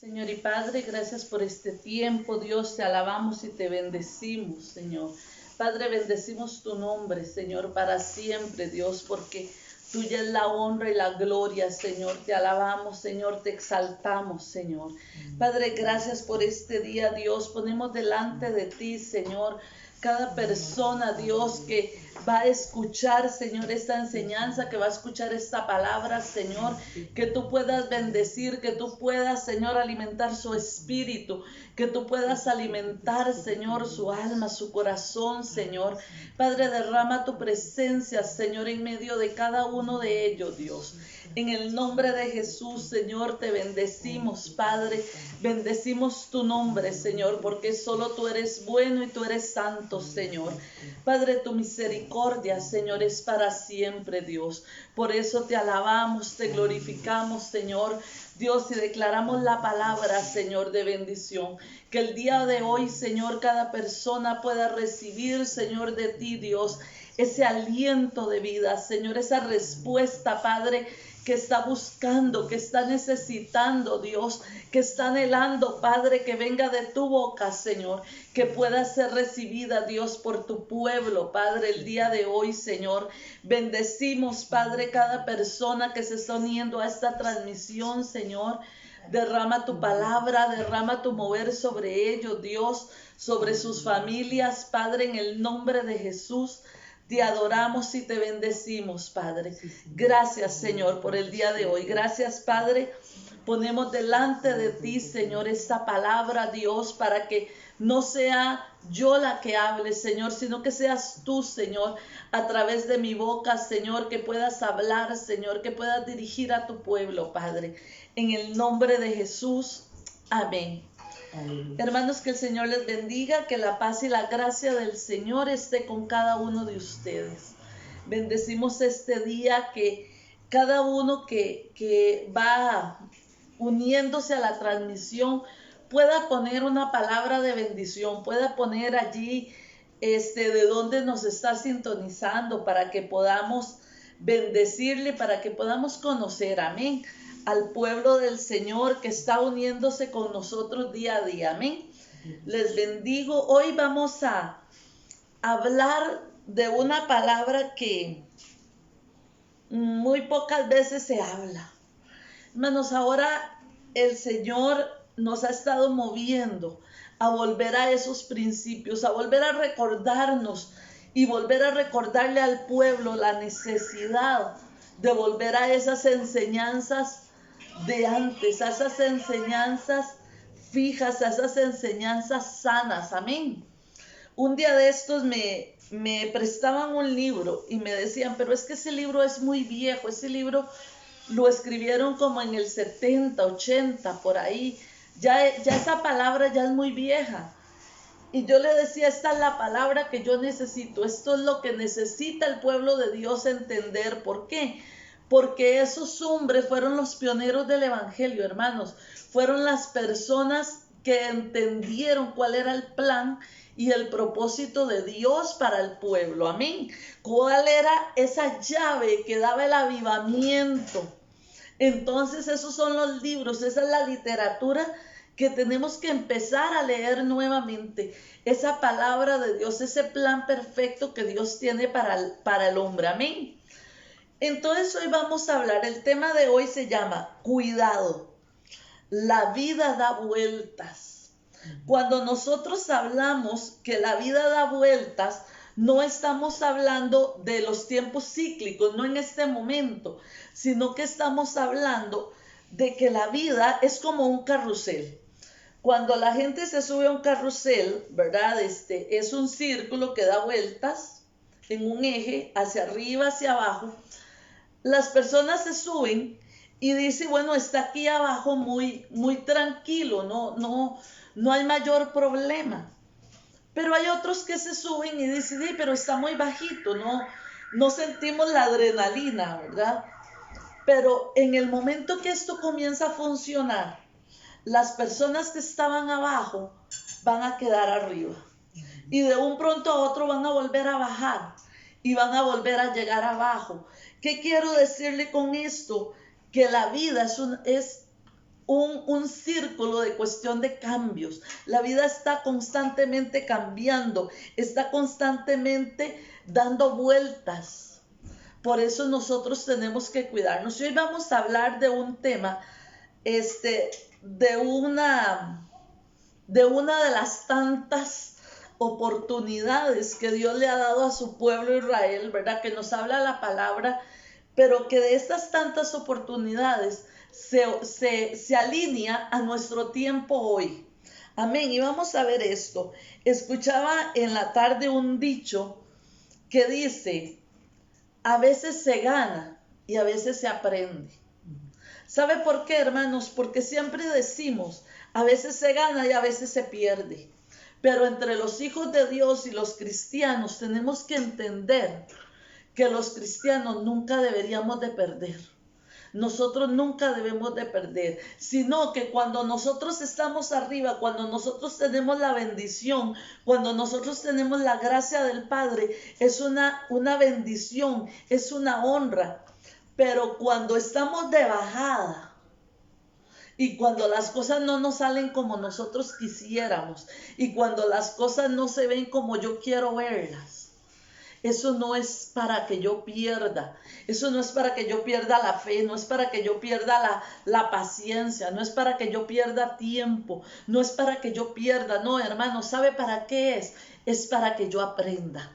Señor y Padre, gracias por este tiempo. Dios, te alabamos y te bendecimos, Señor. Padre, bendecimos tu nombre, Señor, para siempre, Dios, porque tuya es la honra y la gloria, Señor. Te alabamos, Señor, te exaltamos, Señor. Padre, gracias por este día, Dios. Ponemos delante de ti, Señor, cada persona, Dios, que va a escuchar, Señor, esta enseñanza, que va a escuchar esta palabra, Señor, que tú puedas bendecir, que tú puedas, Señor, alimentar su espíritu, que tú puedas alimentar, Señor, su alma, su corazón, Señor. Padre, derrama tu presencia, Señor, en medio de cada uno de ellos, Dios. En el nombre de Jesús, Señor, te bendecimos, Padre. Bendecimos tu nombre, Señor, porque solo tú eres bueno y tú eres santo, Señor. Padre, tu misericordia, Señor, es para siempre, Dios. Por eso te alabamos, te glorificamos, Señor, Dios, y declaramos la palabra, Señor, de bendición. Que el día de hoy, Señor, cada persona pueda recibir, Señor, de ti, Dios, ese aliento de vida, Señor, esa respuesta, Padre, que está buscando, que está necesitando, Dios, que está anhelando, Padre, que venga de tu boca, Señor, que pueda ser recibida, Dios, por tu pueblo, Padre, el día de hoy, Señor. Bendecimos, Padre, cada persona que se está uniendo a esta transmisión, Señor. Derrama tu palabra, derrama tu mover sobre ellos, Dios, sobre sus familias, Padre, en el nombre de Jesús. Te adoramos y te bendecimos, Padre. Gracias, Señor, por el día de hoy. Gracias, Padre. Ponemos delante de ti, Señor, esta palabra, Dios, para que no sea yo la que hable, Señor, sino que seas tú, Señor, a través de mi boca, Señor, que puedas hablar, Señor, que puedas dirigir a tu pueblo, Padre. En el nombre de Jesús. Amén. Hermanos, que el Señor les bendiga, que la paz y la gracia del Señor esté con cada uno de ustedes. Bendecimos este día, que cada uno que va uniéndose a la transmisión pueda poner una palabra de bendición, pueda poner allí de dónde nos está sintonizando, para que podamos bendecirle, para que podamos conocer, amén, al pueblo del Señor que está uniéndose con nosotros día a día, amén. Les bendigo. Hoy vamos a hablar de una palabra que muy pocas veces se habla. Hermanos, ahora el Señor nos ha estado moviendo a volver a esos principios, a volver a recordarnos y volver a recordarle al pueblo la necesidad de volver a esas enseñanzas de antes, a esas enseñanzas fijas, a esas enseñanzas sanas, amén. Un día de estos me prestaban un libro y me decían, pero es que ese libro es muy viejo, ese libro lo escribieron como en el 70, 80, por ahí, ya esa palabra ya es muy vieja. Y yo le decía, esta es la palabra que yo necesito, esto es lo que necesita el pueblo de Dios entender. ¿Por qué? Porque esos hombres fueron los pioneros del evangelio, hermanos. Fueron las personas que entendieron cuál era el plan y el propósito de Dios para el pueblo. Amén. ¿Cuál era esa llave que daba el avivamiento? Entonces esos son los libros, esa es la literatura que tenemos que empezar a leer nuevamente. Esa palabra de Dios, ese plan perfecto que Dios tiene para el hombre. Amén. Entonces hoy vamos a hablar, el tema de hoy se llama cuidado. La vida da vueltas. Cuando nosotros hablamos que la vida da vueltas, no estamos hablando de los tiempos cíclicos, no en este momento, sino que estamos hablando de que la vida es como un carrusel. Cuando la gente se sube a un carrusel, ¿verdad? Es un círculo que da vueltas en un eje, hacia arriba, hacia abajo. Las personas se suben y dicen, bueno, está aquí abajo muy, muy tranquilo, no hay mayor problema. Pero hay otros que se suben y dicen, sí, pero está muy bajito, no sentimos la adrenalina, ¿verdad? Pero en el momento que esto comienza a funcionar, las personas que estaban abajo van a quedar arriba. Y de un pronto a otro van a volver a bajar y van a volver a llegar abajo. ¿Qué quiero decirle con esto? Que la vida es un círculo de cuestión de cambios. La vida está constantemente cambiando, está constantemente dando vueltas. Por eso nosotros tenemos que cuidarnos. Y hoy vamos a hablar de un tema, de una de las tantas oportunidades que Dios le ha dado a su pueblo Israel, ¿verdad? Que nos habla la palabra, pero que de estas tantas oportunidades se alinea a nuestro tiempo hoy. Amén. Y vamos a ver esto. Escuchaba en la tarde un dicho que dice, a veces se gana y a veces se aprende. ¿Sabe por qué, hermanos? Porque siempre decimos, a veces se gana y a veces se pierde. Pero entre los hijos de Dios y los cristianos tenemos que entender que los cristianos nunca deberíamos de perder. Nosotros nunca debemos de perder, sino que cuando nosotros estamos arriba, cuando nosotros tenemos la bendición, cuando nosotros tenemos la gracia del Padre, es una bendición, es una honra. Pero cuando estamos de bajada y cuando las cosas no nos salen como nosotros quisiéramos y cuando las cosas no se ven como yo quiero verlas, eso no es para que yo pierda, eso no es para que yo pierda la fe, no es para que yo pierda la paciencia, no es para que yo pierda tiempo, no es para que yo pierda, no, hermano, ¿sabe para qué es? Es para que yo aprenda.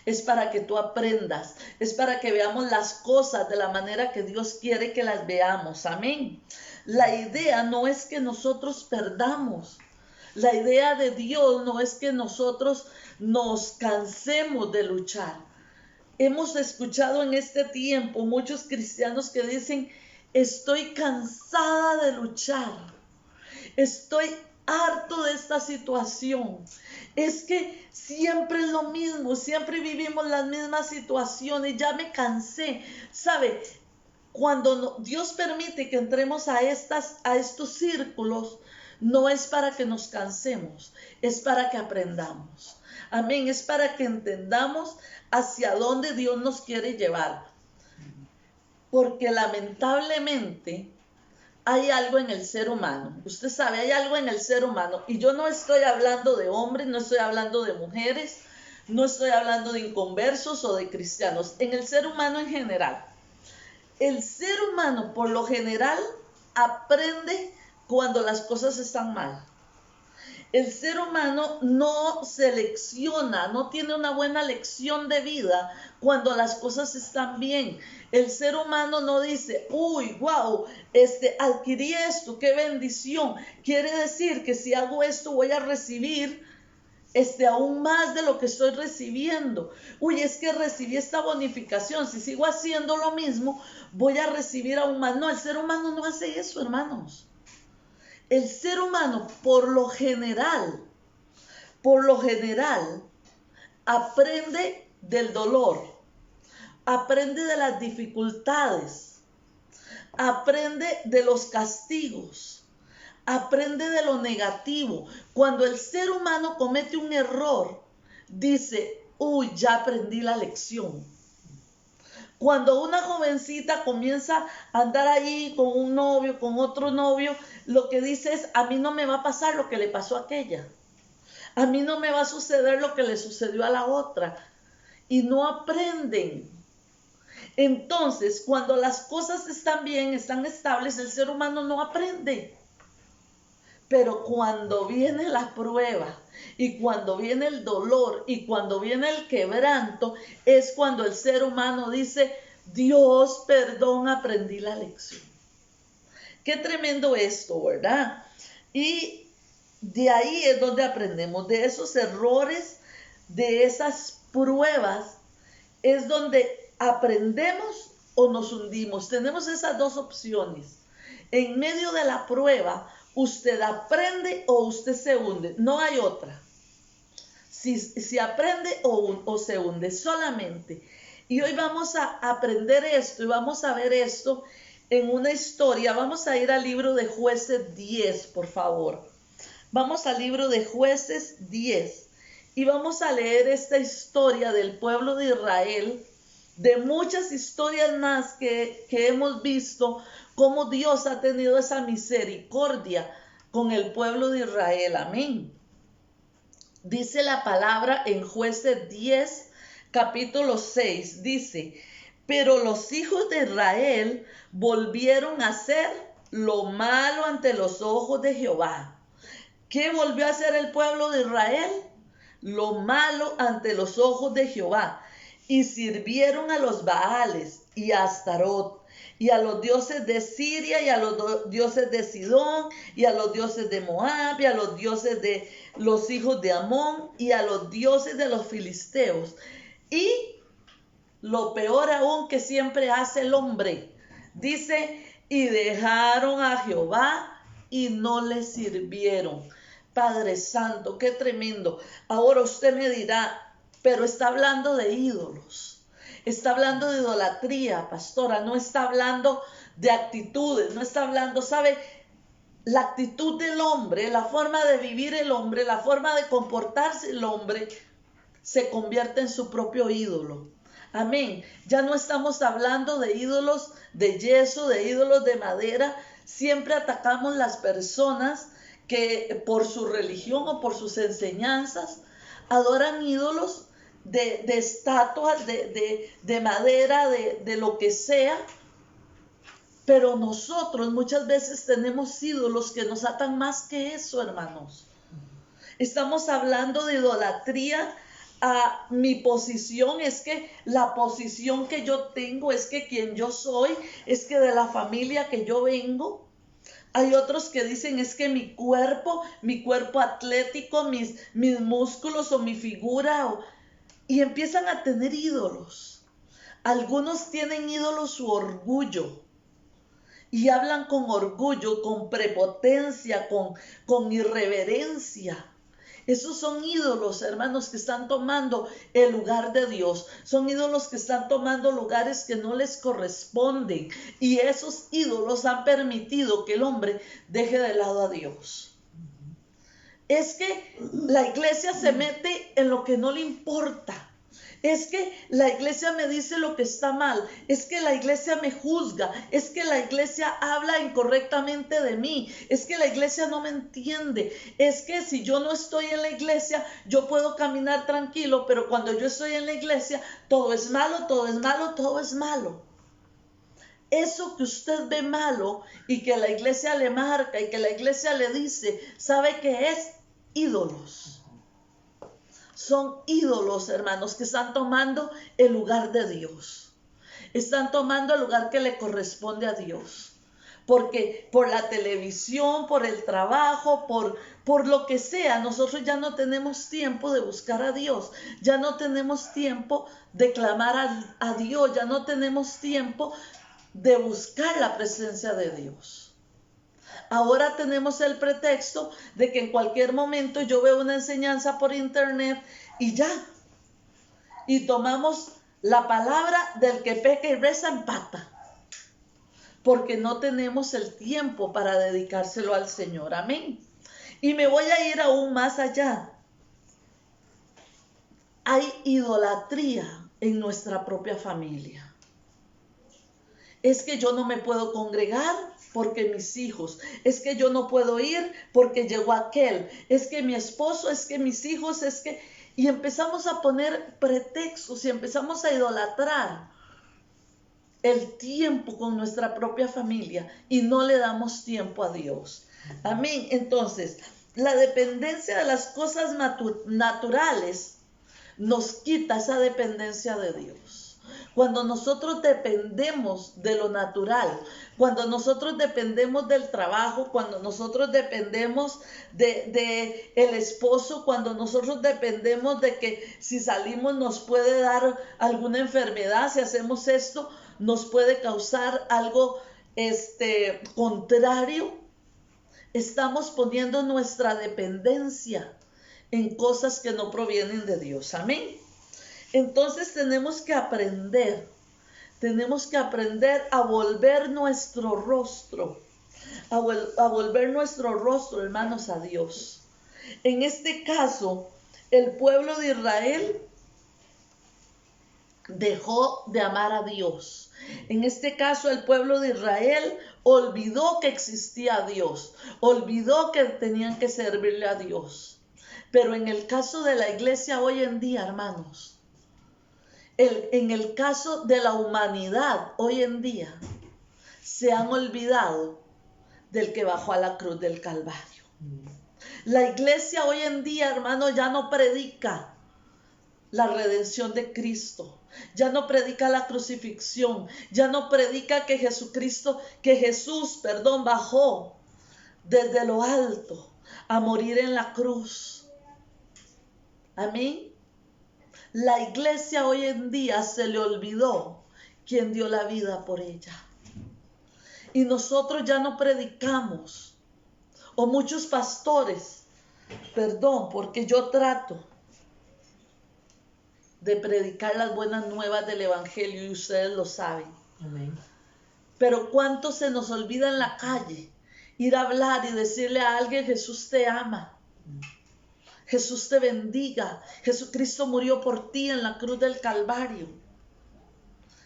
Es para que tú aprendas, es para que veamos las cosas de la manera que Dios quiere que las veamos. Amén. La idea no es que nosotros perdamos. La idea de Dios no es que nosotros nos cansemos de luchar. Hemos escuchado en este tiempo muchos cristianos que dicen, estoy cansada de luchar. Estoy harto de esta situación. Es que siempre es lo mismo, siempre vivimos las mismas situaciones, ya me cansé. ¿Sabe? Cuando Dios permite que entremos a estos círculos, no es para que nos cansemos, es para que aprendamos. Amén, es para que entendamos hacia dónde Dios nos quiere llevar. Porque lamentablemente hay algo en el ser humano. Usted sabe, hay algo en el ser humano. Y yo no estoy hablando de hombres, no estoy hablando de mujeres, no estoy hablando de inconversos o de cristianos. En el ser humano en general. El ser humano, por lo general, aprende cuando las cosas están mal. El ser humano no selecciona, no tiene una buena lección de vida cuando las cosas están bien. El ser humano no dice, uy, wow, adquirí esto, qué bendición. Quiere decir que si hago esto voy a recibir aún más de lo que estoy recibiendo. Uy, es que recibí esta bonificación. Si sigo haciendo lo mismo, voy a recibir aún más. No, el ser humano no hace eso, hermanos. El ser humano, por lo general, aprende del dolor, aprende de las dificultades, aprende de los castigos, aprende de lo negativo. Cuando el ser humano comete un error, dice, uy, ya aprendí la lección. Cuando una jovencita comienza a andar ahí con un novio, con otro novio, lo que dice es, a mí no me va a pasar lo que le pasó a aquella. A mí no me va a suceder lo que le sucedió a la otra. Y no aprenden. Entonces, cuando las cosas están bien, están estables, el ser humano no aprende. Pero cuando viene la prueba y cuando viene el dolor y cuando viene el quebranto, es cuando el ser humano dice, Dios, perdón, aprendí la lección. Qué tremendo esto, ¿verdad? Y de ahí es donde aprendemos, de esos errores, de esas pruebas, es donde aprendemos o nos hundimos. Tenemos esas dos opciones. En medio de la prueba, usted aprende o usted se hunde. No hay otra. Si aprende o se hunde solamente. Y hoy vamos a aprender esto y vamos a ver esto en una historia. Vamos a ir al libro de Jueces 10, por favor. Vamos al libro de Jueces 10 y vamos a leer esta historia del pueblo de Israel, de muchas historias más que hemos visto cómo Dios ha tenido esa misericordia con el pueblo de Israel. Amén. Dice la palabra en Jueces 10, capítulo 6, dice: pero los hijos de Israel volvieron a hacer lo malo ante los ojos de Jehová. ¿Qué volvió a hacer el pueblo de Israel? Lo malo ante los ojos de Jehová. Y sirvieron a los Baales y a Astarot, y a los dioses de Siria, y a los dioses de Sidón, y a los dioses de Moab, y a los dioses de los hijos de Amón, y a los dioses de los filisteos. Y lo peor aún que siempre hace el hombre, dice: y dejaron a Jehová y no le sirvieron. Padre Santo, qué tremendo. Ahora usted me dirá, pero está hablando de ídolos, está hablando de idolatría, pastora, no está hablando de actitudes, no está hablando, ¿sabe? La actitud del hombre, la forma de vivir el hombre, la forma de comportarse el hombre, se convierte en su propio ídolo. Amén. Ya no estamos hablando de ídolos de yeso, de ídolos de madera. Siempre atacamos las personas que por su religión o por sus enseñanzas adoran ídolos de estatuas, de madera, de lo que sea. Pero nosotros muchas veces tenemos ídolos que nos atan más que eso, hermanos. Estamos hablando de idolatría a mi posición, es que la posición que yo tengo, es que quien yo soy, es que de la familia que yo vengo. Hay otros que dicen es que mi cuerpo atlético, mis músculos o mi figura, y empiezan a tener ídolos. Algunos tienen ídolos su orgullo y hablan con orgullo, con prepotencia, con irreverencia. Esos son ídolos, hermanos, que están tomando el lugar de Dios. Son ídolos que están tomando lugares que no les corresponden. Y esos ídolos han permitido que el hombre deje de lado a Dios. Es que la iglesia se mete en lo que no le importa. Es que la iglesia me dice lo que está mal, es que la iglesia me juzga, es que la iglesia habla incorrectamente de mí, es que la iglesia no me entiende, es que si yo no estoy en la iglesia, yo puedo caminar tranquilo, pero cuando yo estoy en la iglesia, todo es malo, todo es malo, todo es malo. Eso que usted ve malo y que la iglesia le marca y que la iglesia le dice, ¿sabe qué es? Ídolos. Son ídolos, hermanos, que están tomando el lugar de Dios. Están tomando el lugar que le corresponde a Dios. Porque por la televisión, por el trabajo, por lo que sea, nosotros ya no tenemos tiempo de buscar a Dios. Ya no tenemos tiempo de clamar a Dios. Ya no tenemos tiempo de buscar la presencia de Dios. Ahora tenemos el pretexto de que en cualquier momento yo veo una enseñanza por internet y ya. Y tomamos la palabra del que peca y reza empata. Porque no tenemos el tiempo para dedicárselo al Señor. Amén. Y me voy a ir aún más allá. Hay idolatría en nuestra propia familia. Es que yo no me puedo congregar porque mis hijos, es que yo no puedo ir porque llegó aquel, es que mi esposo, es que mis hijos, es que... Y empezamos a poner pretextos y empezamos a idolatrar el tiempo con nuestra propia familia y no le damos tiempo a Dios. Amén. Entonces, la dependencia de las cosas naturales nos quita esa dependencia de Dios. Cuando nosotros dependemos de lo natural, cuando nosotros dependemos del trabajo, cuando nosotros dependemos de el esposo, cuando nosotros dependemos de que si salimos nos puede dar alguna enfermedad, si hacemos esto nos puede causar algo contrario, estamos poniendo nuestra dependencia en cosas que no provienen de Dios. Amén. Entonces tenemos que aprender a volver nuestro rostro, a volver nuestro rostro, hermanos, a Dios. En este caso, el pueblo de Israel dejó de amar a Dios. En este caso, el pueblo de Israel olvidó que existía Dios, olvidó que tenían que servirle a Dios. Pero en el caso de la iglesia hoy en día, hermanos, en el caso de la humanidad hoy en día, se han olvidado del que bajó a la cruz del Calvario. La iglesia hoy en día, hermano, ya no predica la redención de Cristo, ya no predica la crucifixión, ya no predica que Jesús, bajó desde lo alto a morir en la cruz. Amén. La iglesia hoy en día se le olvidó quién dio la vida por ella. Y nosotros ya no predicamos, o muchos pastores, porque yo trato de predicar las buenas nuevas del evangelio y ustedes lo saben. Amén. Pero cuánto se nos olvida en la calle ir a hablar y decirle a alguien: Jesús te ama, Jesús te bendiga, Jesucristo murió por ti en la cruz del Calvario.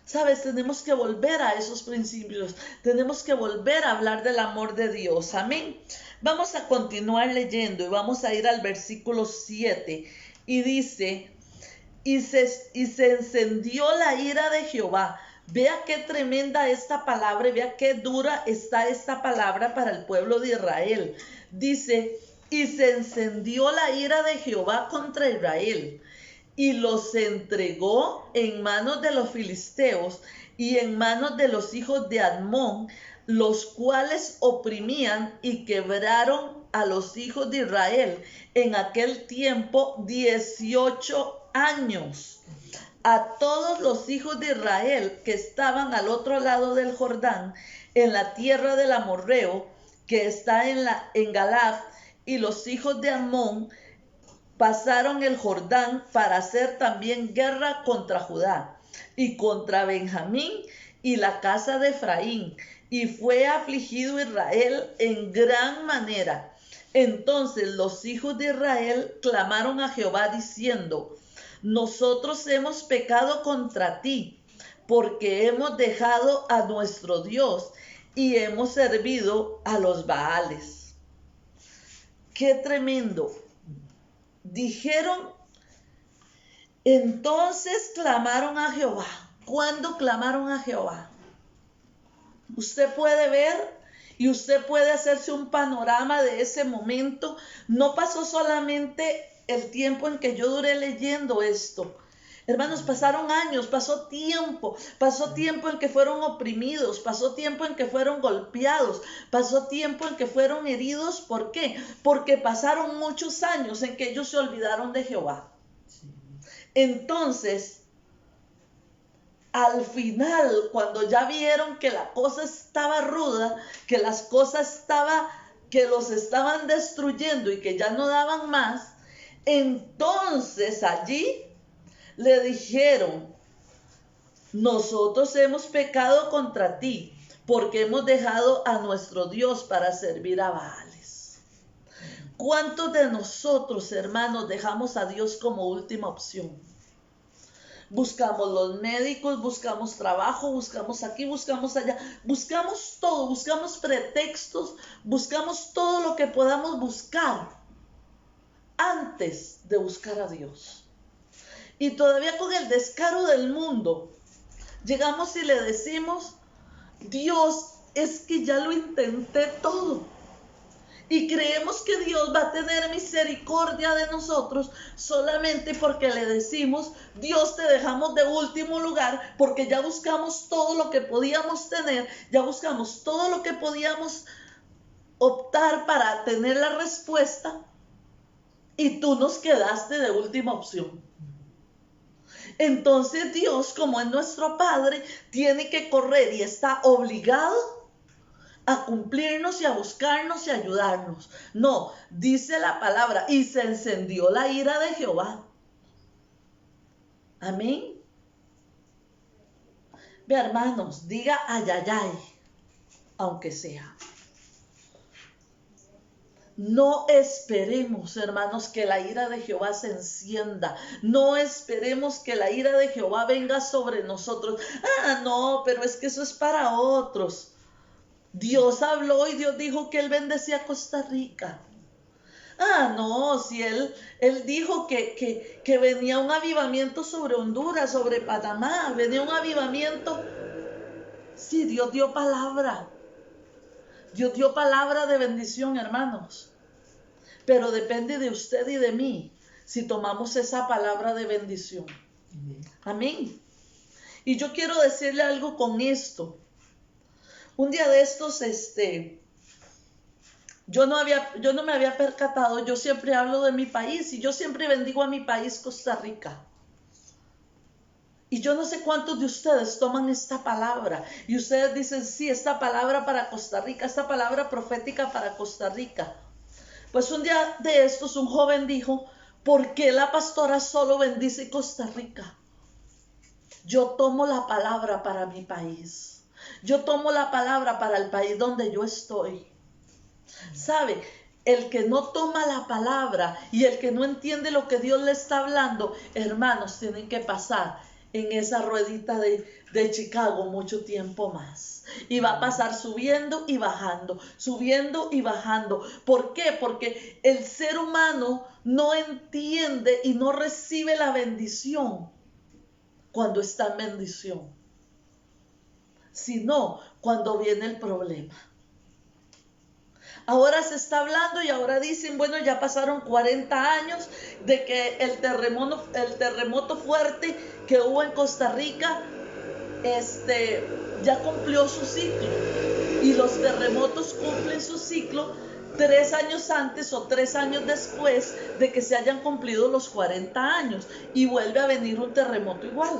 Sabes, tenemos que volver a esos principios, tenemos que volver a hablar del amor de Dios. Amén. Vamos a continuar leyendo y vamos a ir al versículo 7 y dice: y se encendió la ira de Jehová. Vea qué tremenda esta palabra, vea qué dura está esta palabra para el pueblo de Israel. Dice: y se encendió la ira de Jehová contra Israel, y los entregó en manos de los filisteos y en manos de los hijos de Amón, los cuales oprimían y quebraron a los hijos de Israel en aquel tiempo 18 años. A todos los hijos de Israel que estaban al otro lado del Jordán, en la tierra del amorreo, que está en Galaad, y los hijos de Amón pasaron el Jordán para hacer también guerra contra Judá y contra Benjamín y la casa de Efraín, y fue afligido Israel en gran manera. Entonces los hijos de Israel clamaron a Jehová diciendo: nosotros hemos pecado contra ti, porque hemos dejado a nuestro Dios y hemos servido a los Baales. ¡Qué tremendo! Dijeron, entonces clamaron a Jehová. ¿Cuándo clamaron a Jehová? Usted puede ver y usted puede hacerse un panorama de ese momento. No pasó solamente el tiempo en que yo duré leyendo esto. Hermanos, pasaron años, pasó tiempo en que fueron oprimidos, pasó tiempo en que fueron golpeados, pasó tiempo en que fueron heridos. ¿Por qué? Porque pasaron muchos años en que ellos se olvidaron de Jehová. Entonces, al final, cuando ya vieron que la cosa estaba ruda, que las cosas que los estaban destruyendo y que ya no daban más, entonces allí le dijeron: nosotros hemos pecado contra ti, porque hemos dejado a nuestro Dios para servir a Baales. ¿Cuántos de nosotros, hermanos, dejamos a Dios como última opción? Buscamos los médicos, buscamos trabajo, buscamos aquí, buscamos allá, buscamos todo, buscamos pretextos, buscamos todo lo que podamos buscar antes de buscar a Dios. Y todavía con el descaro del mundo, llegamos y le decimos: Dios, es que ya lo intenté todo. Y creemos que Dios va a tener misericordia de nosotros solamente porque le decimos: Dios, te dejamos de último lugar, porque ya buscamos todo lo que podíamos tener, ya buscamos todo lo que podíamos optar para tener la respuesta, y tú nos quedaste de última opción. Entonces Dios, como es nuestro Padre, tiene que correr y está obligado a cumplirnos y a buscarnos y a ayudarnos. No, dice la palabra: y se encendió la ira de Jehová. Amén. Ve, hermanos, diga ay, ay, ay, aunque sea. No esperemos, hermanos, que la ira de Jehová se encienda. No esperemos que la ira de Jehová venga sobre nosotros. No, pero es que eso es para otros. Dios habló y Dios dijo que Él bendecía a Costa Rica. Ah, no, si Él dijo que venía un avivamiento sobre Honduras, sobre Panamá, venía un avivamiento. Sí, Dios dio palabra. Dios dio palabra de bendición, hermanos. Pero depende de usted y de mí si tomamos esa palabra de bendición. Amén. Y yo quiero decirle algo con esto. Un día de estos, yo no me había percatado, yo siempre hablo de mi país y yo siempre bendigo a mi país, Costa Rica. Y yo no sé cuántos de ustedes toman esta palabra y ustedes dicen, sí, esta palabra para Costa Rica, esta palabra profética para Costa Rica. Pues un día de estos un joven dijo, ¿por qué la pastora solo bendice Costa Rica? Yo tomo la palabra para mi país. Yo tomo la palabra para el país donde yo estoy. ¿Sabe? El que no toma la palabra y el que no entiende lo que Dios le está hablando, hermanos, tienen que pasar en esa ruedita de Chicago mucho tiempo más. Y va a pasar subiendo y bajando, subiendo y bajando. ¿Por qué? Porque el ser humano no entiende y no recibe la bendición cuando está en bendición, sino cuando viene el problema. Ahora se está hablando y ahora dicen, bueno, ya pasaron 40 años de que el terremoto fuerte que hubo en Costa Rica, ya cumplió su ciclo. Y los terremotos cumplen su ciclo 3 años antes o 3 años después de que se hayan cumplido los 40 años. Y vuelve a venir un terremoto igual.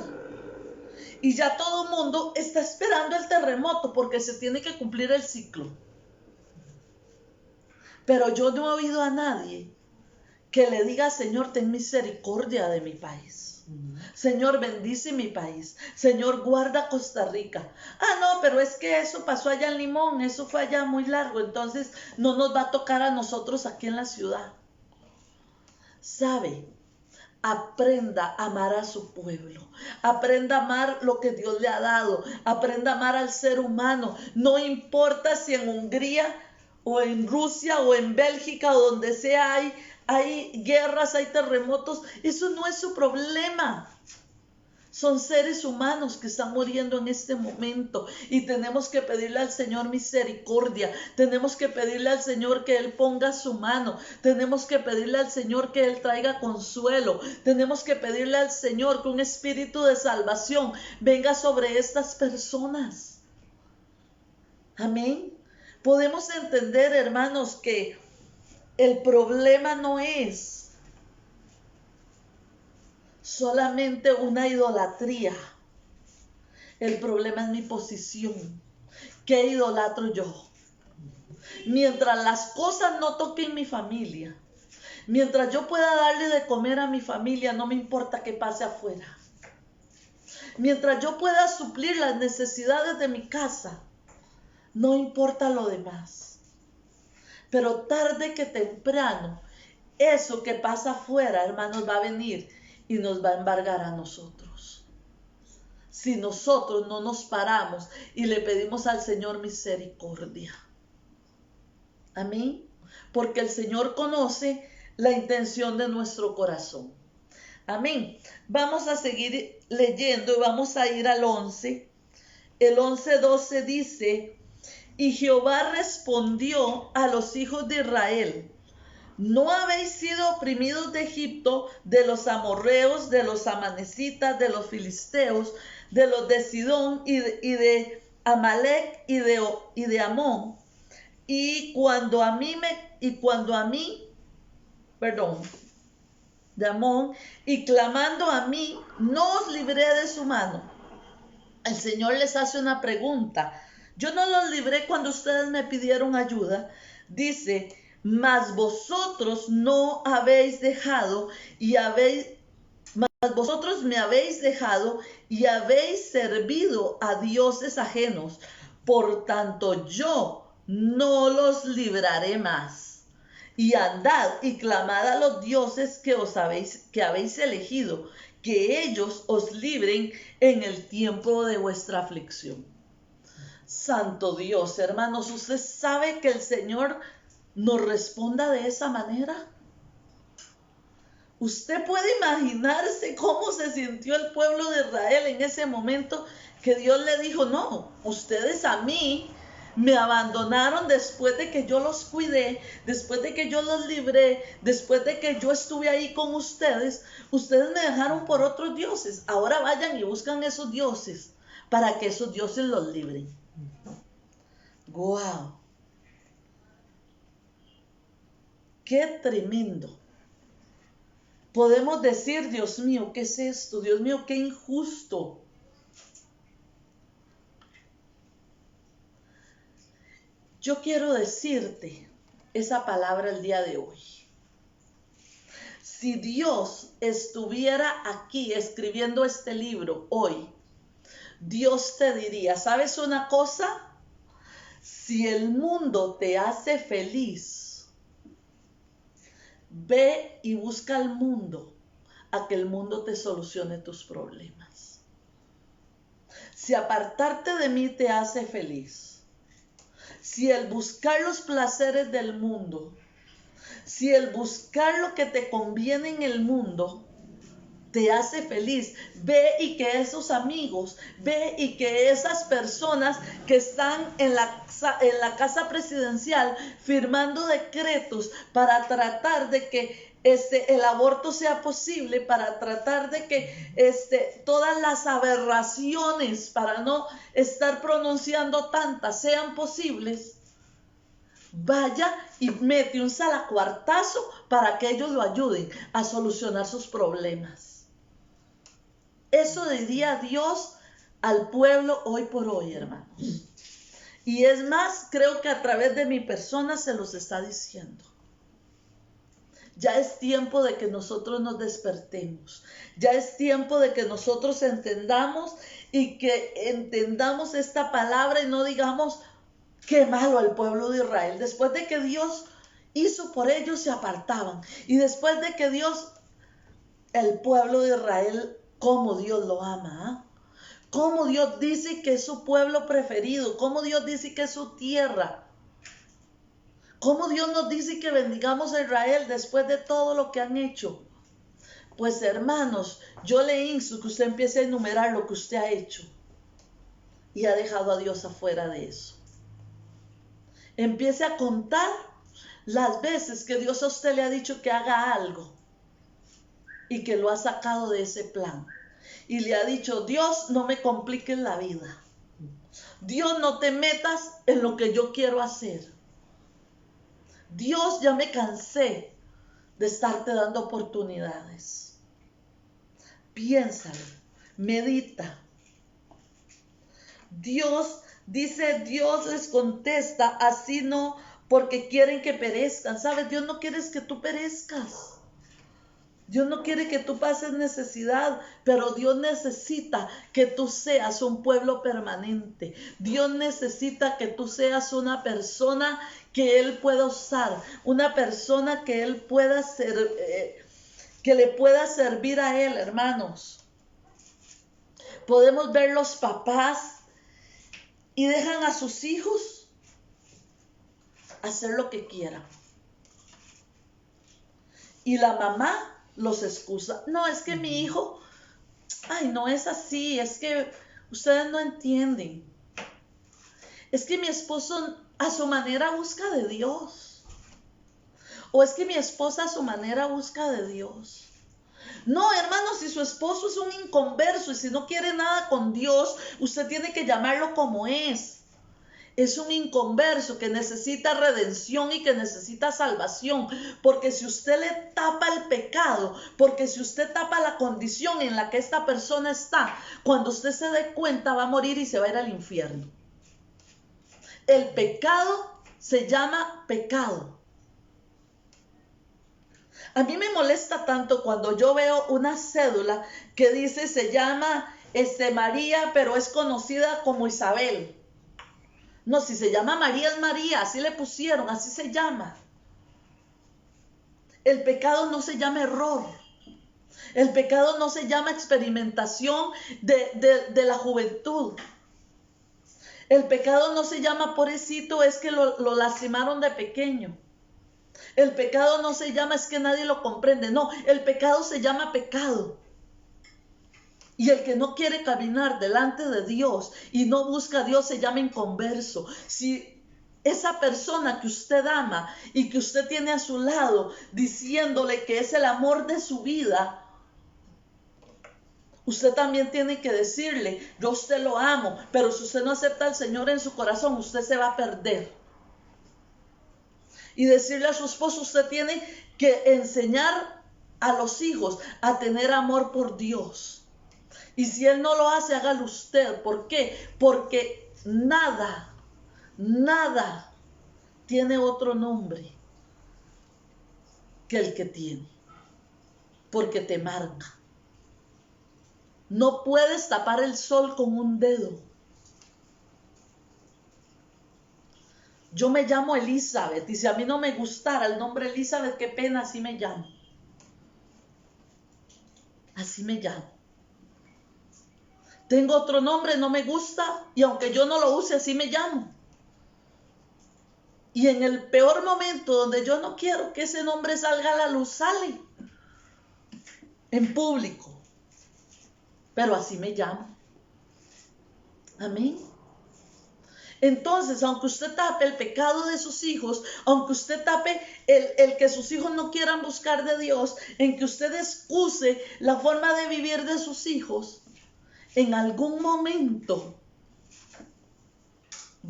Y ya todo el mundo está esperando el terremoto porque se tiene que cumplir el ciclo. Pero yo no he oído a nadie que le diga, Señor, ten misericordia de mi país. Señor, bendice mi país. Señor, guarda Costa Rica. Ah, no, pero es que eso pasó allá en Limón, eso fue allá muy largo, entonces no nos va a tocar a nosotros aquí en la ciudad. ¿Sabe? Aprenda a amar a su pueblo, aprenda a amar lo que Dios le ha dado, aprenda a amar al ser humano. No importa si en Hungría o en Rusia o en Bélgica o donde sea hay guerras, hay terremotos, eso no es su problema. Son seres humanos que están muriendo en este momento y tenemos que pedirle al Señor misericordia, tenemos que pedirle al Señor que Él ponga su mano, tenemos que pedirle al Señor que Él traiga consuelo, tenemos que pedirle al Señor que un espíritu de salvación venga sobre estas personas. Amén. Podemos entender, hermanos, que el problema no es solamente una idolatría. El problema es mi posición. ¿Qué idolatro yo? Mientras las cosas no toquen mi familia, mientras yo pueda darle de comer a mi familia, no me importa qué pase afuera. Mientras yo pueda suplir las necesidades de mi casa, no importa lo demás. Pero tarde que temprano, eso que pasa afuera, hermanos, va a venir y nos va a embargar a nosotros. Si nosotros no nos paramos y le pedimos al Señor misericordia. Amén. Porque el Señor conoce la intención de nuestro corazón. Amén. Vamos a seguir leyendo y vamos a ir al 11. El 11:12 dice, y Jehová respondió a los hijos de Israel, ¿no habéis sido oprimidos de Egipto, de los amorreos, de los amanecitas, de los filisteos, de los de Sidón y de Amalec y de Amón? De Amón, y clamando a mí, no os libré de su mano. El Señor les hace una pregunta. Yo no los libré cuando ustedes me pidieron ayuda. Dice, mas vosotros no habéis dejado mas vosotros me habéis dejado y habéis servido a dioses ajenos. Por tanto, yo no los libraré más. Y andad y clamad a los dioses que habéis elegido, que ellos os libren en el tiempo de vuestra aflicción. Santo Dios, hermanos, ¿usted sabe que el Señor nos responda de esa manera? Usted puede imaginarse cómo se sintió el pueblo de Israel en ese momento que Dios le dijo, no, ustedes a mí me abandonaron después de que yo los cuidé, después de que yo los libré, después de que yo estuve ahí con ustedes, ustedes me dejaron por otros dioses. Ahora vayan y buscan esos dioses para que esos dioses los libren. ¡Guau! ¡Qué tremendo! Podemos decir, Dios mío, ¿qué es esto? Dios mío, qué injusto. Yo quiero decirte esa palabra el día de hoy. Si Dios estuviera aquí escribiendo este libro hoy, Dios te diría, ¿sabes una cosa? Si el mundo te hace feliz, ve y busca al mundo a que el mundo te solucione tus problemas. Si apartarte de mí te hace feliz, si el buscar los placeres del mundo, si el buscar lo que te conviene en el mundo te hace feliz, ve y que esos amigos, ve y que esas personas que están en la casa presidencial firmando decretos para tratar de que el aborto sea posible, para tratar de que todas las aberraciones, para no estar pronunciando tantas, sean posibles, vaya y mete un salacuartazo para que ellos lo ayuden a solucionar sus problemas. Eso diría Dios al pueblo hoy por hoy, hermanos. Y es más, creo que a través de mi persona se los está diciendo. Ya es tiempo de que nosotros nos despertemos. Ya es tiempo de que nosotros entendamos y que entendamos esta palabra y no digamos, qué malo al pueblo de Israel. Después de que Dios hizo por ellos, se apartaban. Y después de que Dios, el pueblo de Israel, cómo Dios lo ama, cómo Dios dice que es su pueblo preferido, cómo Dios dice que es su tierra, cómo Dios nos dice que bendigamos a Israel después de todo lo que han hecho. Pues hermanos, yo le insto que usted empiece a enumerar lo que usted ha hecho y ha dejado a Dios afuera de eso. Empiece a contar las veces que Dios a usted le ha dicho que haga algo y que lo ha sacado de ese plan. Y le ha dicho, Dios, no me compliques la vida. Dios, no te metas en lo que yo quiero hacer. Dios, ya me cansé de estarte dando oportunidades. Piénsalo, medita. Dios dice, Dios les contesta, así no, porque quieren que perezcan. ¿Sabes? Dios no quiere que tú perezcas. Dios no quiere que tú pases necesidad, pero Dios necesita que tú seas un pueblo permanente. Dios necesita que tú seas una persona que Él pueda usar, una persona que Él pueda que le pueda servir a Él, hermanos. Podemos ver los papás y dejan a sus hijos hacer lo que quieran. Y la mamá los excusa. No, es que mi hijo, ay, no es así, es que ustedes no entienden. Es que mi esposo a su manera busca de Dios. O es que mi esposa a su manera busca de Dios. No, hermanos, si su esposo es un inconverso y si no quiere nada con Dios, usted tiene que llamarlo como es. Es un inconverso que necesita redención y que necesita salvación. Porque si usted le tapa el pecado, porque si usted tapa la condición en la que esta persona está, cuando usted se dé cuenta va a morir y se va a ir al infierno. El pecado se llama pecado. A mí me molesta tanto cuando yo veo una cédula que dice se llama María, pero es conocida como Isabel. No, si se llama María es María, así le pusieron, así se llama. El pecado no se llama error. El pecado no se llama experimentación de la juventud. El pecado no se llama pobrecito, es que lo lastimaron de pequeño. El pecado no se llama es que nadie lo comprende. No, el pecado se llama pecado. Y el que no quiere caminar delante de Dios y no busca a Dios se llama inconverso. Si esa persona que usted ama y que usted tiene a su lado diciéndole que es el amor de su vida, usted también tiene que decirle, yo a usted lo amo, pero si usted no acepta al Señor en su corazón, usted se va a perder. Y decirle a su esposo, usted tiene que enseñar a los hijos a tener amor por Dios. Y si él no lo hace, hágalo usted. ¿Por qué? Porque nada tiene otro nombre que el que tiene. Porque te marca. No puedes tapar el sol con un dedo. Yo me llamo Elizabeth y si a mí no me gustara el nombre Elizabeth, qué pena, así me llamo. Así me llamo. Tengo otro nombre, no me gusta y aunque yo no lo use, así me llamo. Y en el peor momento donde yo no quiero que ese nombre salga a la luz, sale en público. Pero así me llamo. Amén. Entonces, aunque usted tape el pecado de sus hijos, aunque usted tape el que sus hijos no quieran buscar de Dios, en que usted excuse la forma de vivir de sus hijos, en algún momento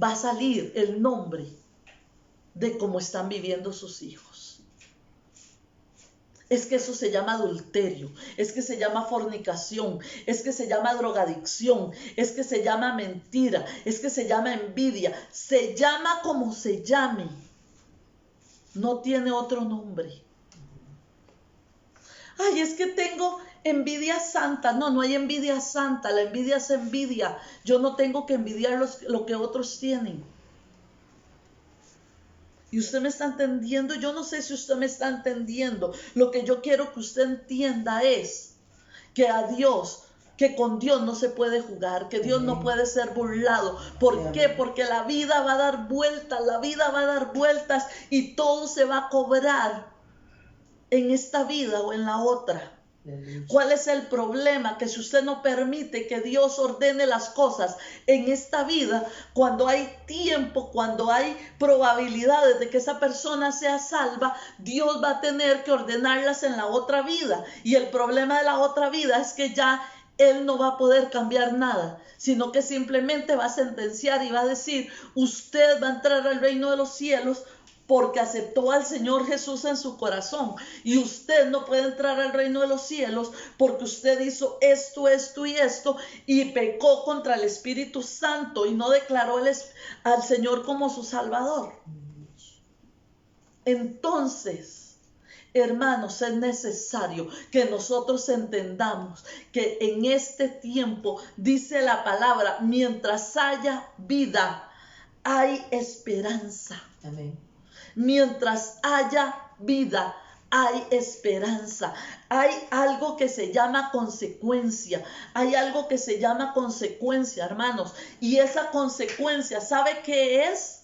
va a salir el nombre de cómo están viviendo sus hijos. Es que eso se llama adulterio, es que se llama fornicación, es que se llama drogadicción, es que se llama mentira, es que se llama envidia, se llama como se llame, no tiene otro nombre. Ay, es que tengo envidia santa. No, no hay envidia santa, la envidia es envidia. Yo no tengo que envidiar lo que otros tienen. Y usted me está entendiendo, yo no sé si usted me está entendiendo. Lo que yo quiero que usted entienda es que a Dios, que con Dios no se puede jugar, que Dios no puede ser burlado. ¿Por qué? Porque la vida va a dar vueltas, la vida va a dar vueltas y todo se va a cobrar en esta vida o en la otra. ¿Cuál es el problema? Que si usted no permite que Dios ordene las cosas en esta vida, cuando hay tiempo, cuando hay probabilidades de que esa persona sea salva, Dios va a tener que ordenarlas en la otra vida. Y el problema de la otra vida es que ya Él no va a poder cambiar nada, sino que simplemente va a sentenciar y va a decir, usted va a entrar al reino de los cielos porque aceptó al Señor Jesús en su corazón. Y usted no puede entrar al reino de los cielos porque usted hizo esto, esto y esto y pecó contra el Espíritu Santo y no declaró al Señor como su Salvador. Entonces, hermanos, es necesario que nosotros entendamos que en este tiempo, dice la palabra, mientras haya vida, hay esperanza. Amén. Mientras haya vida, hay esperanza. Hay algo que se llama consecuencia. Hay algo que se llama consecuencia, hermanos. Y esa consecuencia, ¿sabe qué es?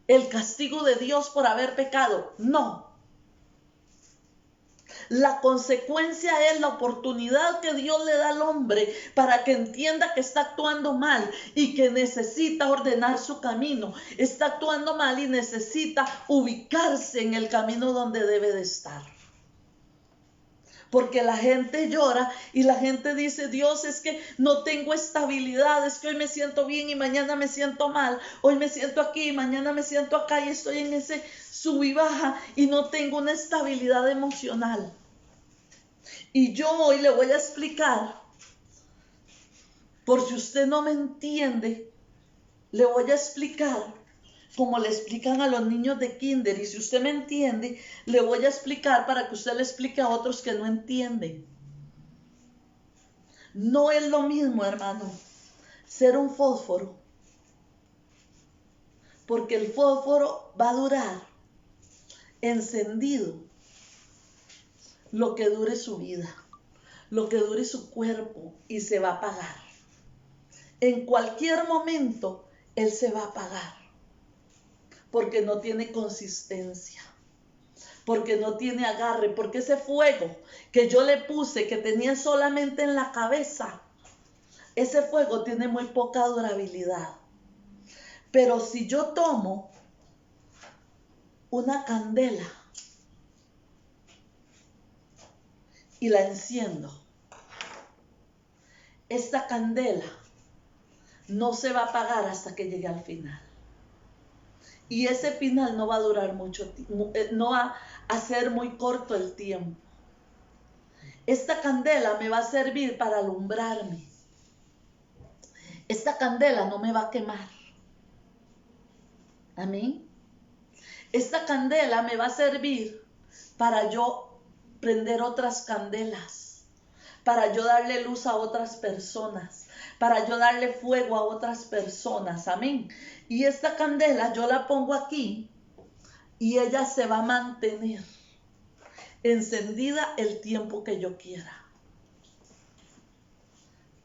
¿El castigo de Dios por haber pecado? No. La consecuencia es la oportunidad que Dios le da al hombre para que entienda que está actuando mal y que necesita ordenar su camino. Está actuando mal y necesita ubicarse en el camino donde debe de estar. Porque la gente llora y la gente dice, Dios, es que no tengo estabilidad, es que hoy me siento bien y mañana me siento mal, hoy me siento aquí y mañana me siento acá y estoy en ese sub y baja y no tengo una estabilidad emocional. Y yo hoy le voy a explicar, por si usted no me entiende, le voy a explicar como le explican a los niños de kinder, y si usted me entiende, le voy a explicar para que usted le explique a otros que no entienden. No es lo mismo, hermano, ser un fósforo, porque el fósforo va a durar encendido lo que dure su vida, lo que dure su cuerpo, y se va a apagar. En cualquier momento él se va a apagar porque no tiene consistencia, porque no tiene agarre, porque ese fuego que yo le puse, que tenía solamente en la cabeza, ese fuego tiene muy poca durabilidad. Pero si yo tomo una candela y la enciendo, esta candela no se va a apagar hasta que llegue al final. Y ese final no va a durar mucho tiempo, no va a ser muy corto el tiempo. Esta candela me va a servir para alumbrarme. Esta candela no me va a quemar. Amén. Esta candela me va a servir para yo prender otras candelas, para yo darle luz a otras personas, para yo darle fuego a otras personas. Amén. Y esta candela yo la pongo aquí y ella se va a mantener encendida el tiempo que yo quiera.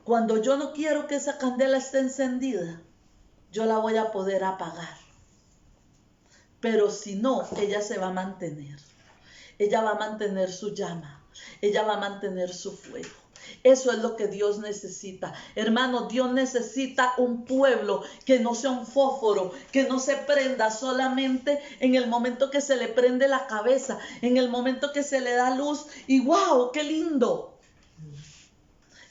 Cuando yo no quiero que esa candela esté encendida, yo la voy a poder apagar. Pero si no, ella se va a mantener. Ella va a mantener su llama. Ella va a mantener su fuego. Eso es lo que Dios necesita. Hermano, Dios necesita un pueblo que no sea un fósforo, que no se prenda solamente en el momento que se le prende la cabeza, en el momento que se le da luz y ¡wow! ¡Qué lindo!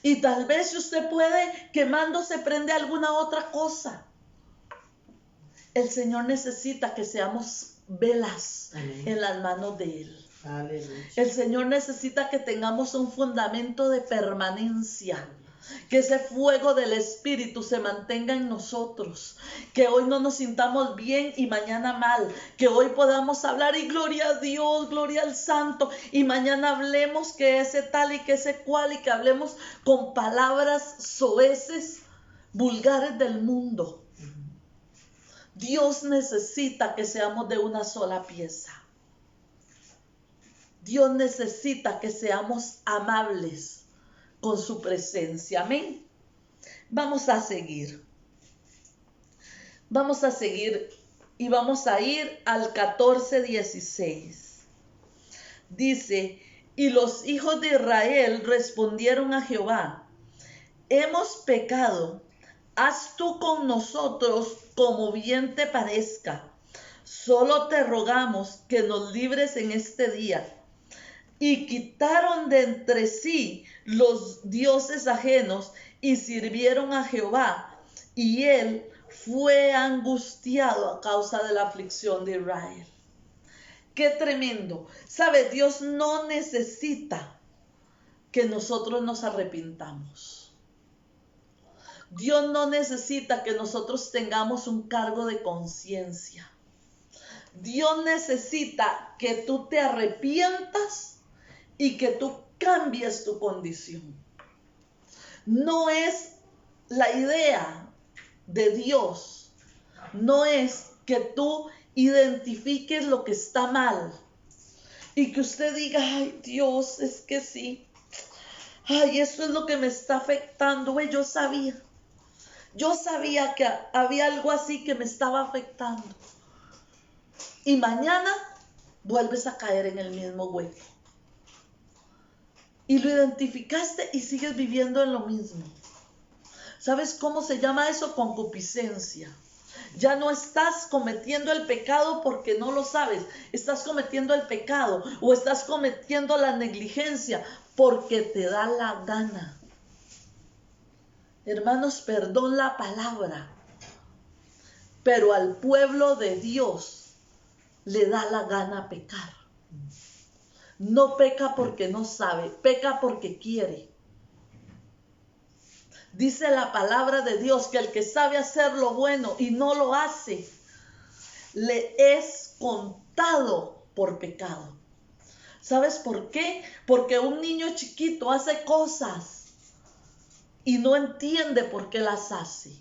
Y tal vez si usted puede, quemándose, prende alguna otra cosa. El Señor necesita que seamos velas en las manos de Él. Aleluya. El Señor necesita que tengamos un fundamento de permanencia, que ese fuego del Espíritu se mantenga en nosotros, que hoy no nos sintamos bien y mañana mal, que hoy podamos hablar y gloria a Dios, gloria al Santo, y mañana hablemos que ese tal y que ese cual, y que hablemos con palabras soeces, vulgares del mundo. Dios necesita que seamos de una sola pieza. Dios necesita que seamos amables con su presencia. Amén. Vamos a seguir. Vamos a seguir y vamos a ir al 14:16. Dice, y los hijos de Israel respondieron a Jehová, hemos pecado, haz tú con nosotros como bien te parezca. Solo te rogamos que nos libres en este día. Y quitaron de entre sí los dioses ajenos y sirvieron a Jehová. Y él fue angustiado a causa de la aflicción de Israel. ¡Qué tremendo! ¿Sabe? Dios no necesita que nosotros nos arrepintamos. Dios no necesita que nosotros tengamos un cargo de conciencia. Dios necesita que tú te arrepientas y que tú cambies tu condición. No es la idea de Dios, no es que tú identifiques lo que está mal y que usted diga, ay Dios, es que sí, ay, eso es lo que me está afectando. Güey, yo sabía que había algo así que me estaba afectando. Y mañana vuelves a caer en el mismo hueco. Y lo identificaste y sigues viviendo en lo mismo. ¿Sabes cómo se llama eso? Concupiscencia. Ya no estás cometiendo el pecado porque no lo sabes. Estás cometiendo el pecado o estás cometiendo la negligencia porque te da la gana. Hermanos, perdón la palabra, pero al pueblo de Dios le da la gana pecar. No peca porque no sabe, peca porque quiere. Dice la palabra de Dios que el que sabe hacer lo bueno y no lo hace, le es contado por pecado. ¿Sabes por qué? Porque un niño chiquito hace cosas y no entiende por qué las hace.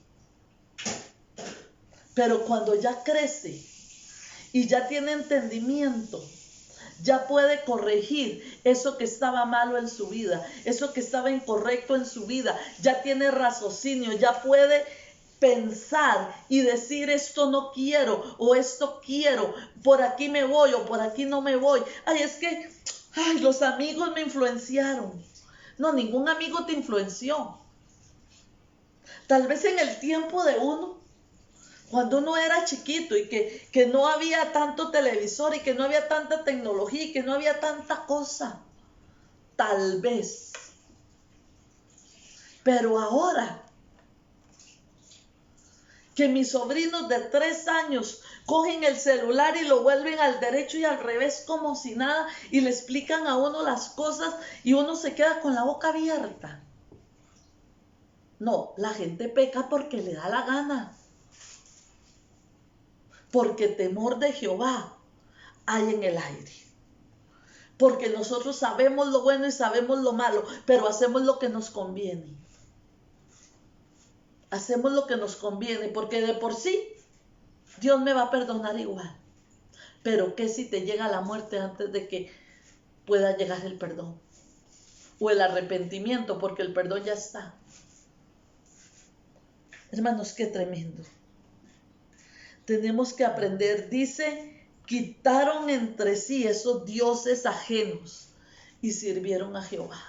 Pero cuando ya crece y ya tiene entendimiento, ya puede corregir eso que estaba malo en su vida, eso que estaba incorrecto en su vida, ya tiene raciocinio, ya puede pensar y decir esto no quiero o esto quiero, por aquí me voy o por aquí no me voy. Ay, es que los amigos me influenciaron. No, ningún amigo te influenció. Tal vez en el tiempo de uno, cuando uno era chiquito y que no había tanto televisor y que no había tanta tecnología y que no había tanta cosa. Tal vez. Pero ahora que mis sobrinos de 3 años cogen el celular y lo vuelven al derecho y al revés como si nada y le explican a uno las cosas y uno se queda con la boca abierta. No, la gente peca porque le da la gana. Porque temor de Jehová hay en el aire. Porque nosotros sabemos lo bueno y sabemos lo malo, pero hacemos lo que nos conviene. Hacemos lo que nos conviene, porque de por sí Dios me va a perdonar igual. Pero ¿qué si te llega la muerte antes de que pueda llegar el perdón? O el arrepentimiento, porque el perdón ya está. Hermanos, qué tremendo. Tenemos que aprender, dice, quitaron entre sí esos dioses ajenos y sirvieron a Jehová.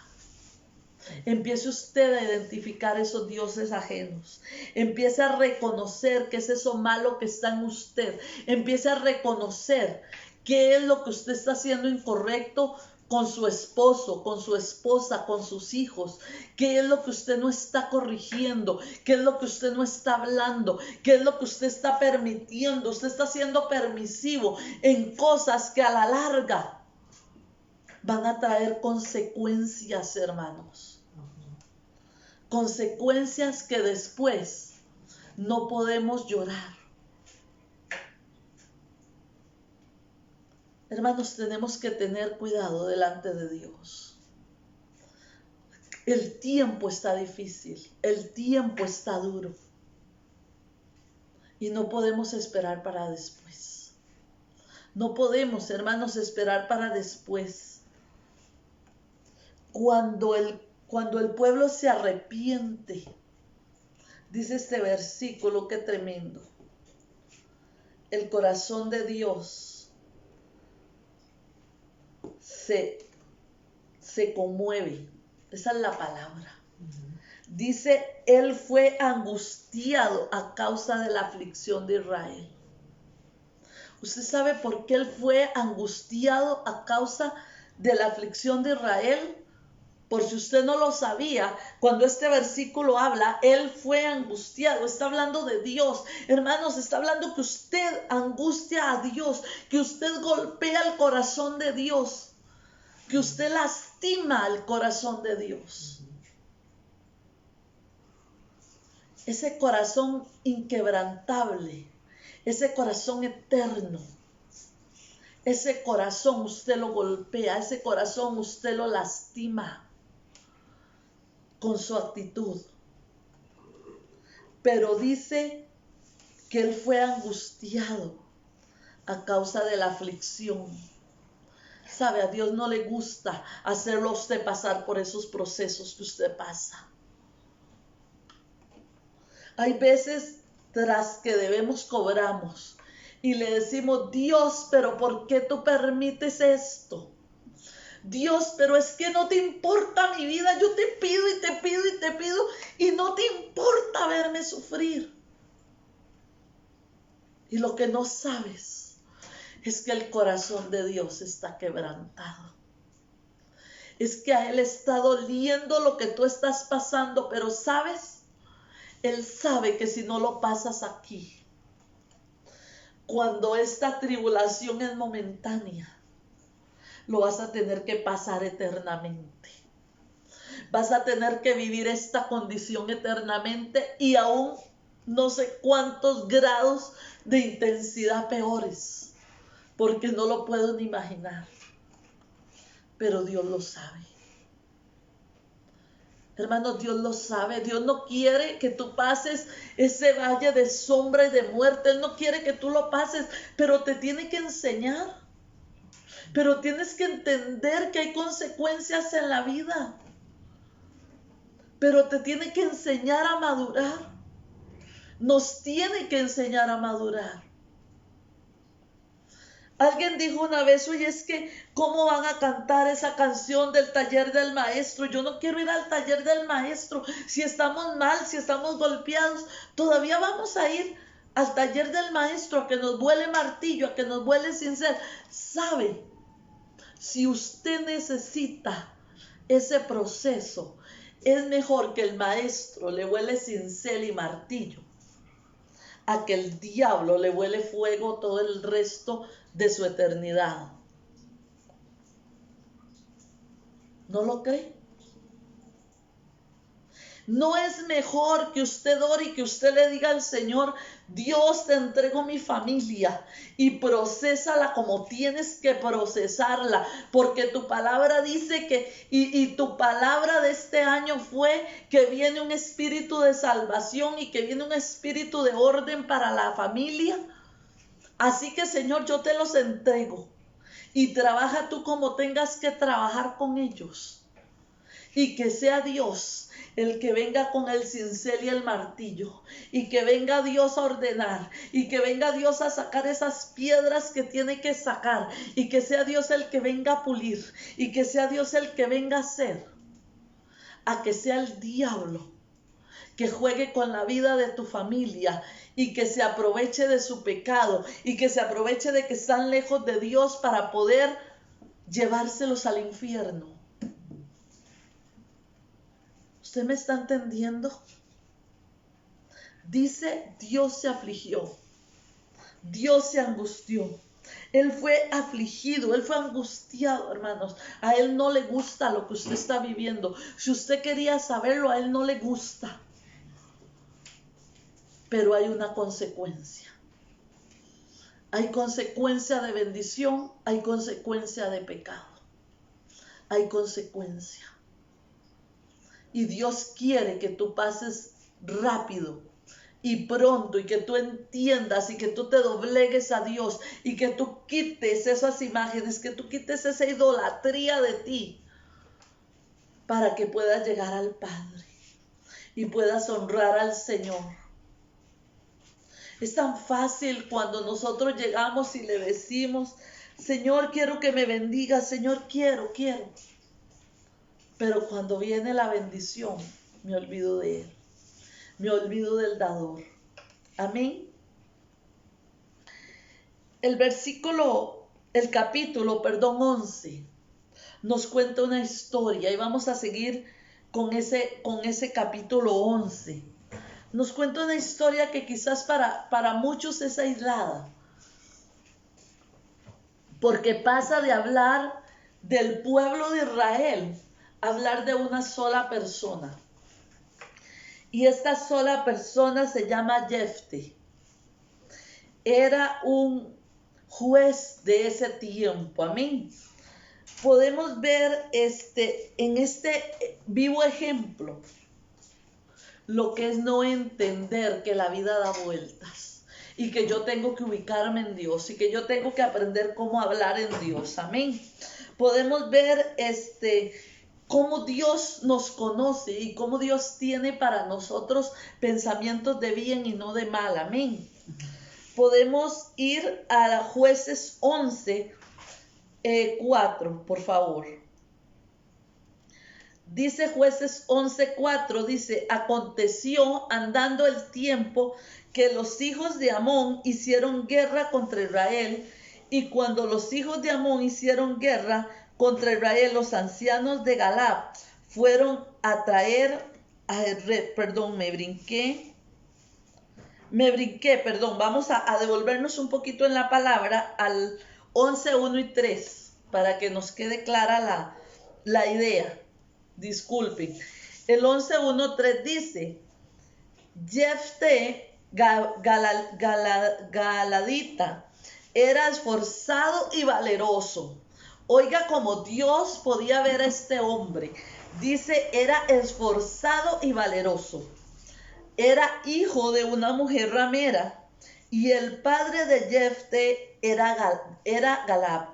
Empiece usted a identificar esos dioses ajenos. Empiece a reconocer qué es eso malo que está en usted. Empiece a reconocer qué es lo que usted está haciendo incorrecto con su esposo, con su esposa, con sus hijos. ¿Qué es lo que usted no está corrigiendo? ¿Qué es lo que usted no está hablando? ¿Qué es lo que usted está permitiendo? Usted está siendo permisivo en cosas que a la larga van a traer consecuencias, hermanos. Consecuencias que después no podemos llorar. Hermanos, tenemos que tener cuidado delante de Dios. El tiempo está difícil, el tiempo está duro. Y no podemos esperar para después. No podemos, hermanos, esperar para después. Cuando el pueblo se arrepiente, dice este versículo, qué tremendo. El corazón de Dios se conmueve. Esa es la palabra. Dice, él fue angustiado a causa de la aflicción de Israel. ¿Usted sabe por qué él fue angustiado a causa de la aflicción de Israel? Por si usted no lo sabía, cuando este versículo habla, él fue angustiado, está hablando de Dios. Hermanos, está hablando que usted angustia a Dios, que usted golpea el corazón de Dios, que usted lastima el corazón de Dios. Ese corazón inquebrantable, ese corazón eterno, ese corazón usted lo golpea, ese corazón usted lo lastima con su actitud. Pero dice que él fue angustiado a causa de la aflicción. Sabe, a Dios no le gusta hacerlo a usted pasar por esos procesos que usted pasa. Hay veces tras que debemos cobramos y le decimos, Dios, pero ¿por qué tú permites esto? Dios, pero es que no te importa mi vida, yo te pido y te pido y te pido y no te importa verme sufrir. Y lo que no sabes es que el corazón de Dios está quebrantado. Es que a Él está doliendo lo que tú estás pasando, pero ¿sabes? Él sabe que si no lo pasas aquí, cuando esta tribulación es momentánea, lo vas a tener que pasar eternamente. Vas a tener que vivir esta condición eternamente y aún no sé cuántos grados de intensidad peores, porque no lo puedo ni imaginar. Pero Dios lo sabe. Hermanos, Dios lo sabe. Dios no quiere que tú pases ese valle de sombra y de muerte. Él no quiere que tú lo pases, pero te tiene que enseñar. Pero tienes que entender que hay consecuencias en la vida. Pero te tiene que enseñar a madurar. nos tiene que enseñar a madurar. Alguien dijo una vez, oye, es que ¿cómo van a cantar esa canción del taller del maestro? Yo no quiero ir al taller del maestro. Si estamos mal, si estamos golpeados, todavía vamos a ir al taller del maestro a que nos vuele martillo, a que nos vuele cincel. ¿Sabe? Si usted necesita ese proceso, es mejor que el maestro le vuele cincel y martillo a que el diablo le vuele fuego todo el resto de su eternidad. ¿No lo cree? ¿No es mejor que usted ore y que usted le diga al Señor, Dios, te entrego mi familia y procésala como tienes que procesarla? Porque tu palabra dice que, y tu palabra de este año fue que viene un espíritu de salvación y que viene un espíritu de orden para la familia. Así que, Señor, yo te los entrego y trabaja tú como tengas que trabajar con ellos. Y que sea Dios el que venga con el cincel y el martillo, y que venga Dios a ordenar, y que venga Dios a sacar esas piedras que tiene que sacar, y que sea Dios el que venga a pulir, y que sea Dios el que venga a hacer, a que sea el diablo que juegue con la vida de tu familia y que se aproveche de su pecado y que se aproveche de que están lejos de Dios para poder llevárselos al infierno. ¿Usted me está entendiendo? Dice, Dios se afligió, Dios se angustió. Él fue afligido, él fue angustiado, hermanos. A él no le gusta lo que usted está viviendo. Si usted quería saberlo, a él no le gusta. Pero hay una consecuencia. Hay consecuencia de bendición, hay consecuencia de pecado. Hay consecuencia. Y Dios quiere que tú pases rápido y pronto y que tú entiendas y que tú te doblegues a Dios y que tú quites esas imágenes, que tú quites esa idolatría de ti para que puedas llegar al Padre y puedas honrar al Señor. Es tan fácil cuando nosotros llegamos y le decimos, Señor, quiero que me bendiga, Señor, quiero. Pero cuando viene la bendición, me olvido de Él. Me olvido del dador. Amén. El capítulo 11 nos cuenta una historia y vamos a seguir con ese capítulo 11. Nos cuenta una historia que quizás para muchos es aislada, porque pasa de hablar del pueblo de Israel a hablar de una sola persona. Y esta sola persona se llama Jefté. Era un juez de ese tiempo. Amén. Podemos ver en este vivo ejemplo lo que es no entender que la vida da vueltas y que yo tengo que ubicarme en Dios y que yo tengo que aprender cómo hablar en Dios. Amén. Podemos ver cómo Dios nos conoce y cómo Dios tiene para nosotros pensamientos de bien y no de mal. Amén. Podemos ir a Jueces 11, 4, por favor. Dice Jueces 11:4, dice, aconteció andando el tiempo que los hijos de Amón hicieron guerra contra Israel, y cuando los hijos de Amón hicieron guerra contra Israel, los ancianos de Galad fueron a traer, vamos a devolvernos un poquito en la palabra al 11:1 y 3, para que nos quede clara la idea. Disculpen. El 11:1-3 dice, Jefté Galadita era esforzado y valeroso. Oiga cómo Dios podía ver a este hombre. Dice, era esforzado y valeroso. Era hijo de una mujer ramera y el padre de Jefté era Galad.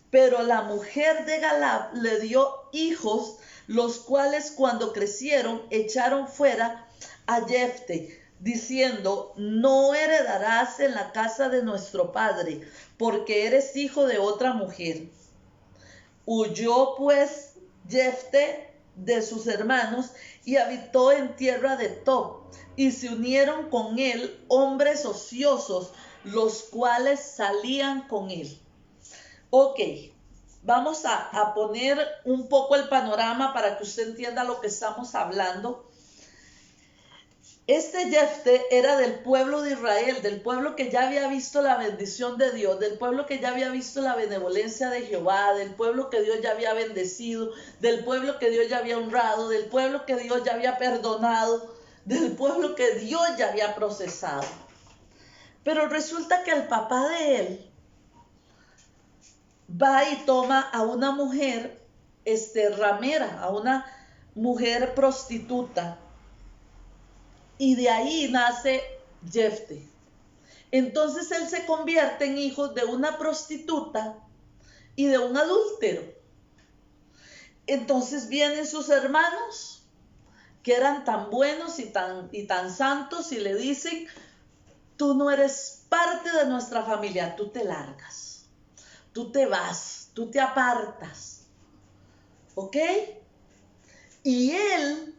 Pero la mujer de Galad le dio hijos, los cuales cuando crecieron echaron fuera a Jefté, diciendo: no heredarás en la casa de nuestro padre, porque eres hijo de otra mujer. Huyó pues Jefté de sus hermanos y habitó en tierra de Tob, y se unieron con él hombres ociosos, los cuales salían con él. Ok, vamos a poner un poco el panorama para que usted entienda lo que estamos hablando. Este Jefté era del pueblo de Israel, del pueblo que ya había visto la bendición de Dios, del pueblo que ya había visto la benevolencia de Jehová, del pueblo que Dios ya había bendecido, del pueblo que Dios ya había honrado, del pueblo que Dios ya había perdonado, del pueblo que Dios ya había procesado. Pero resulta que el papá de él va y toma a una mujer ramera, a una mujer prostituta, y de ahí nace Jefté. Entonces él se convierte en hijo de una prostituta y de un adúltero. Entonces vienen sus hermanos, que eran tan buenos y tan santos, y le dicen: tú no eres parte de nuestra familia, tú te largas, tú te vas, tú te apartas. ¿Ok? Y él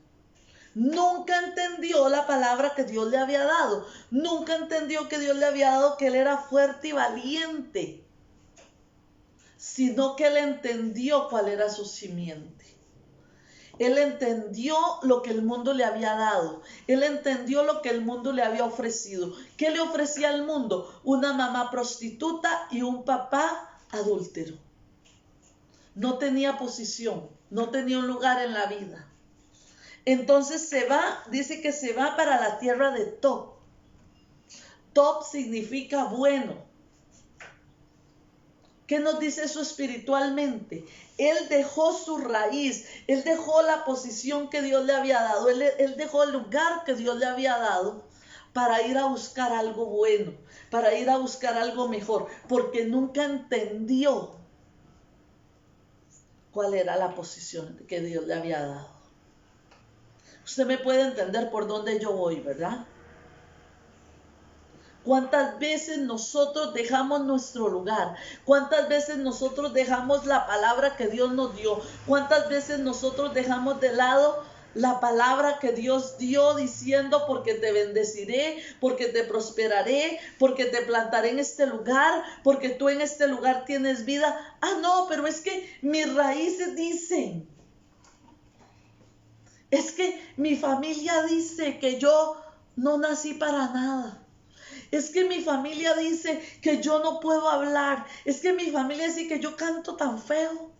nunca entendió la palabra que Dios le había dado. Nunca entendió que Dios le había dado que él era fuerte y valiente, sino que él entendió cuál era su simiente. Él entendió lo que el mundo le había dado. Él entendió lo que el mundo le había ofrecido. ¿Qué le ofrecía al mundo? Una mamá prostituta y un papá adúltero. No tenía posición, no tenía un lugar en la vida. Entonces se va, dice que se va para la tierra de Tob. Tob significa bueno. ¿Qué nos dice eso espiritualmente? Él dejó su raíz, él dejó la posición que Dios le había dado, él dejó el lugar que Dios le había dado para ir a buscar algo bueno, para ir a buscar algo mejor, porque nunca entendió cuál era la posición que Dios le había dado. Usted me puede entender por dónde yo voy, ¿verdad? ¿Cuántas veces nosotros dejamos nuestro lugar? ¿Cuántas veces nosotros dejamos la palabra que Dios nos dio? ¿Cuántas veces nosotros dejamos de lado la palabra que Dios dio diciendo: porque te bendeciré, porque te prosperaré, porque te plantaré en este lugar, porque tú en este lugar tienes vida? Ah, no, pero es que mis raíces dicen. Es que mi familia dice que yo no nací para nada. Es que mi familia dice que yo no puedo hablar. Es que mi familia dice que yo canto tan feo.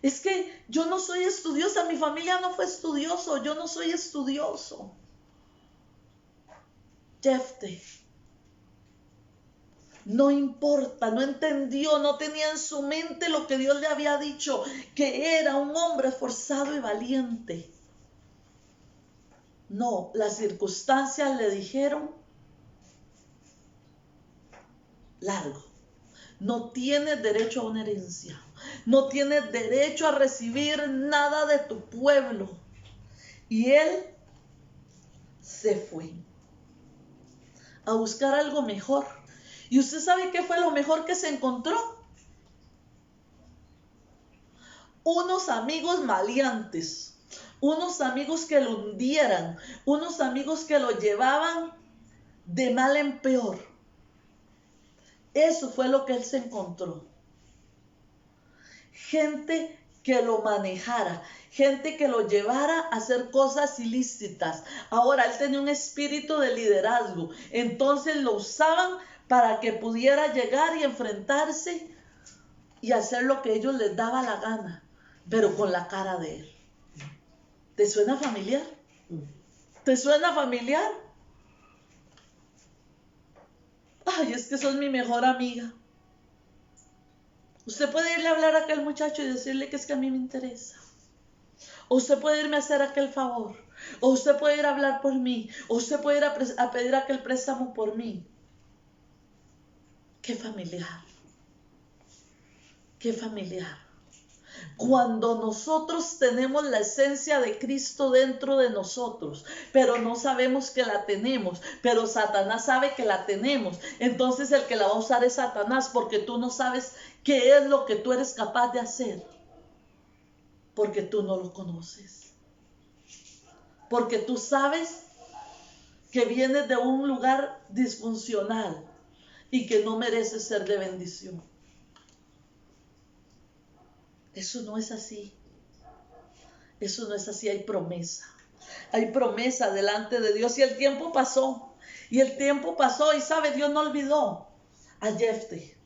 Es que yo no soy estudiosa. Mi familia no fue estudioso. Yo no soy estudioso. Jefté no importa, no entendió, no tenía en su mente lo que Dios le había dicho, que era un hombre esforzado y valiente. No, las circunstancias le dijeron: largo, no tienes derecho a una herencia, no tienes derecho a recibir nada de tu pueblo. Y él se fue a buscar algo mejor. ¿Y usted sabe qué fue lo mejor que se encontró? Unos amigos maleantes, unos amigos que lo hundieran, unos amigos que lo llevaban de mal en peor. Eso fue lo que él se encontró. Gente que lo manejara, gente que lo llevara a hacer cosas ilícitas. Ahora, él tenía un espíritu de liderazgo, entonces lo usaban para que pudiera llegar y enfrentarse y hacer lo que ellos les daba la gana, pero con la cara de él. ¿Te suena familiar? ¿Te suena familiar? Ay, es que sos mi mejor amiga. Usted puede irle a hablar a aquel muchacho y decirle que es que a mí me interesa. O usted puede irme a hacer aquel favor. O usted puede ir a hablar por mí. O usted puede ir a pedir aquel préstamo por mí. Qué familiar. Qué familiar. Cuando nosotros tenemos la esencia de Cristo dentro de nosotros, pero no sabemos que la tenemos, pero Satanás sabe que la tenemos, entonces el que la va a usar es Satanás, porque tú no sabes qué es lo que tú eres capaz de hacer, porque tú no lo conoces, porque tú sabes que vienes de un lugar disfuncional y que no mereces ser de bendición. Eso no es así. Eso no es así, hay promesa. Hay promesa delante de Dios y el tiempo pasó. Y el tiempo pasó y sabe, Dios no olvidó a Jefté.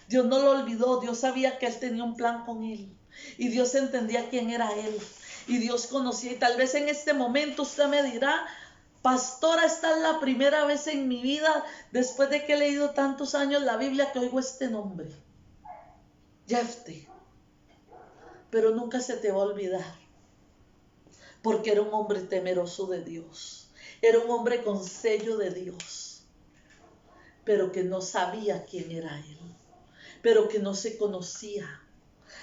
Dios no lo olvidó, Dios sabía que él tenía un plan con él. Y Dios entendía quién era él. Y Dios conocía. Y tal vez en este momento usted me dirá, pastora, esta es la primera vez en mi vida, después de que he leído tantos años la Biblia, que oigo este nombre. Jefté. Pero nunca se te va a olvidar, porque era un hombre temeroso de Dios, era un hombre con sello de Dios, pero que no sabía quién era él, pero que no se conocía.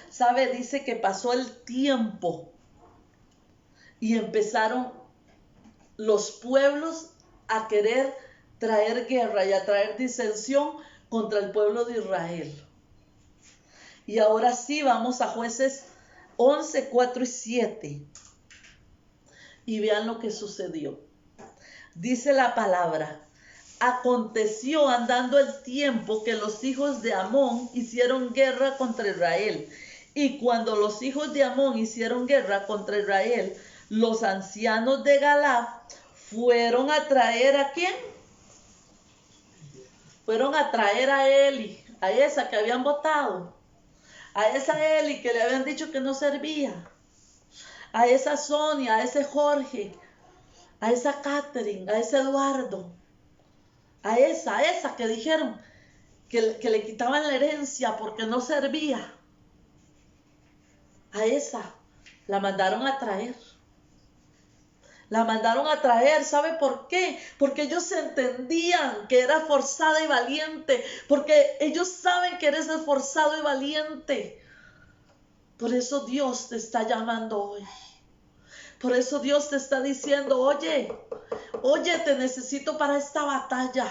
¿Sabe? Dice que pasó el tiempo y empezaron los pueblos a querer traer guerra y a traer disensión contra el pueblo de Israel. Y ahora sí vamos a Jueces 11, 4 y 7. Y vean lo que sucedió. Dice la palabra: aconteció andando el tiempo que los hijos de Amón hicieron guerra contra Israel. Y cuando los hijos de Amón hicieron guerra contra Israel, los ancianos de Galaad fueron a traer ¿a quién? Fueron a traer a Eli, a esa que habían votado. A esa Eli que le habían dicho que no servía, a esa Sonia, a ese Jorge, a esa Catherine, a ese Eduardo, a esa que dijeron que le quitaban la herencia porque no servía. A esa la mandaron a traer. La mandaron a traer, ¿sabe por qué? Porque ellos entendían que era forzada y valiente, porque ellos saben que eres esforzado y valiente. Por eso Dios te está llamando hoy. Por eso Dios te está diciendo, oye, te necesito para esta batalla.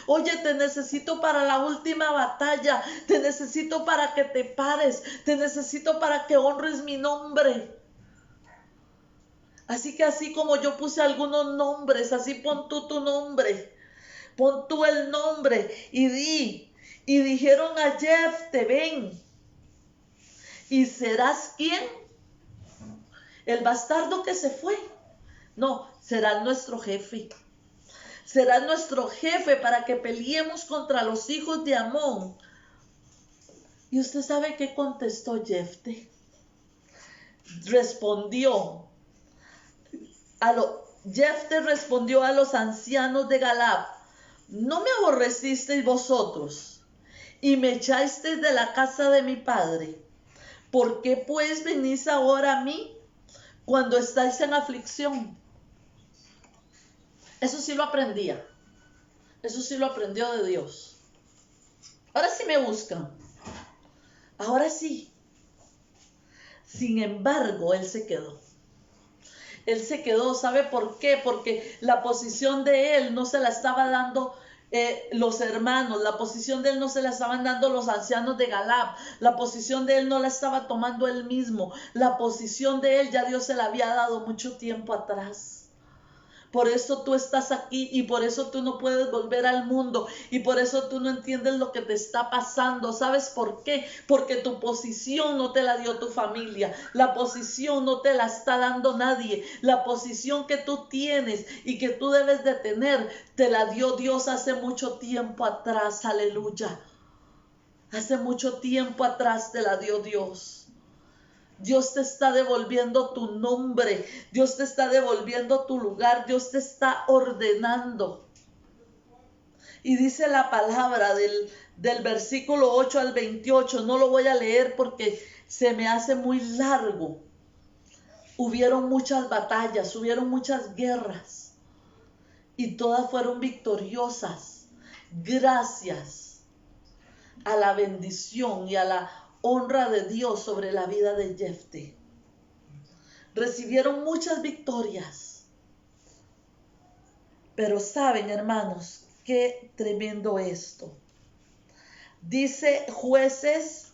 Oye, te necesito para la última batalla. Te necesito para que te pares. Te necesito para que honres mi nombre. Así que así como yo puse algunos nombres, así pon tú tu nombre. Pon tú el nombre y di. Y dijeron a Jefté, ven. ¿Y serás quién? El bastardo que se fue. No, será nuestro jefe. Será nuestro jefe para que peleemos contra los hijos de Amón. ¿Y usted sabe qué contestó Jefté? Jefté respondió a los ancianos de Galaad: ¿no me aborrecisteis vosotros y me echasteis de la casa de mi padre? ¿Por qué pues venís ahora a mí cuando estáis en aflicción? Eso sí lo aprendía. Eso sí lo aprendió de Dios. Ahora sí me buscan. Ahora sí. Sin embargo, él se quedó. Él se quedó, ¿sabe por qué? Porque la posición de él no se la estaba dando los hermanos, la posición de él no se la estaban dando los ancianos de Galaad, la posición de él no la estaba tomando él mismo, la posición de él ya Dios se la había dado mucho tiempo atrás. Por eso tú estás aquí y por eso tú no puedes volver al mundo y por eso tú no entiendes lo que te está pasando. ¿Sabes por qué? Porque tu posición no te la dio tu familia, la posición no te la está dando nadie, la posición que tú tienes y que tú debes de tener, te la dio Dios hace mucho tiempo atrás, aleluya. Hace mucho tiempo atrás te la dio Dios. Dios te está devolviendo tu nombre, Dios te está devolviendo tu lugar, Dios te está ordenando. Y dice la palabra del versículo 8 al 28, no lo voy a leer porque se me hace muy largo. Hubieron muchas batallas, hubieron muchas guerras y todas fueron victoriosas gracias a la bendición y a la honra de Dios sobre la vida de Jefté. Recibieron muchas victorias. Pero saben, hermanos, qué tremendo esto. Dice Jueces,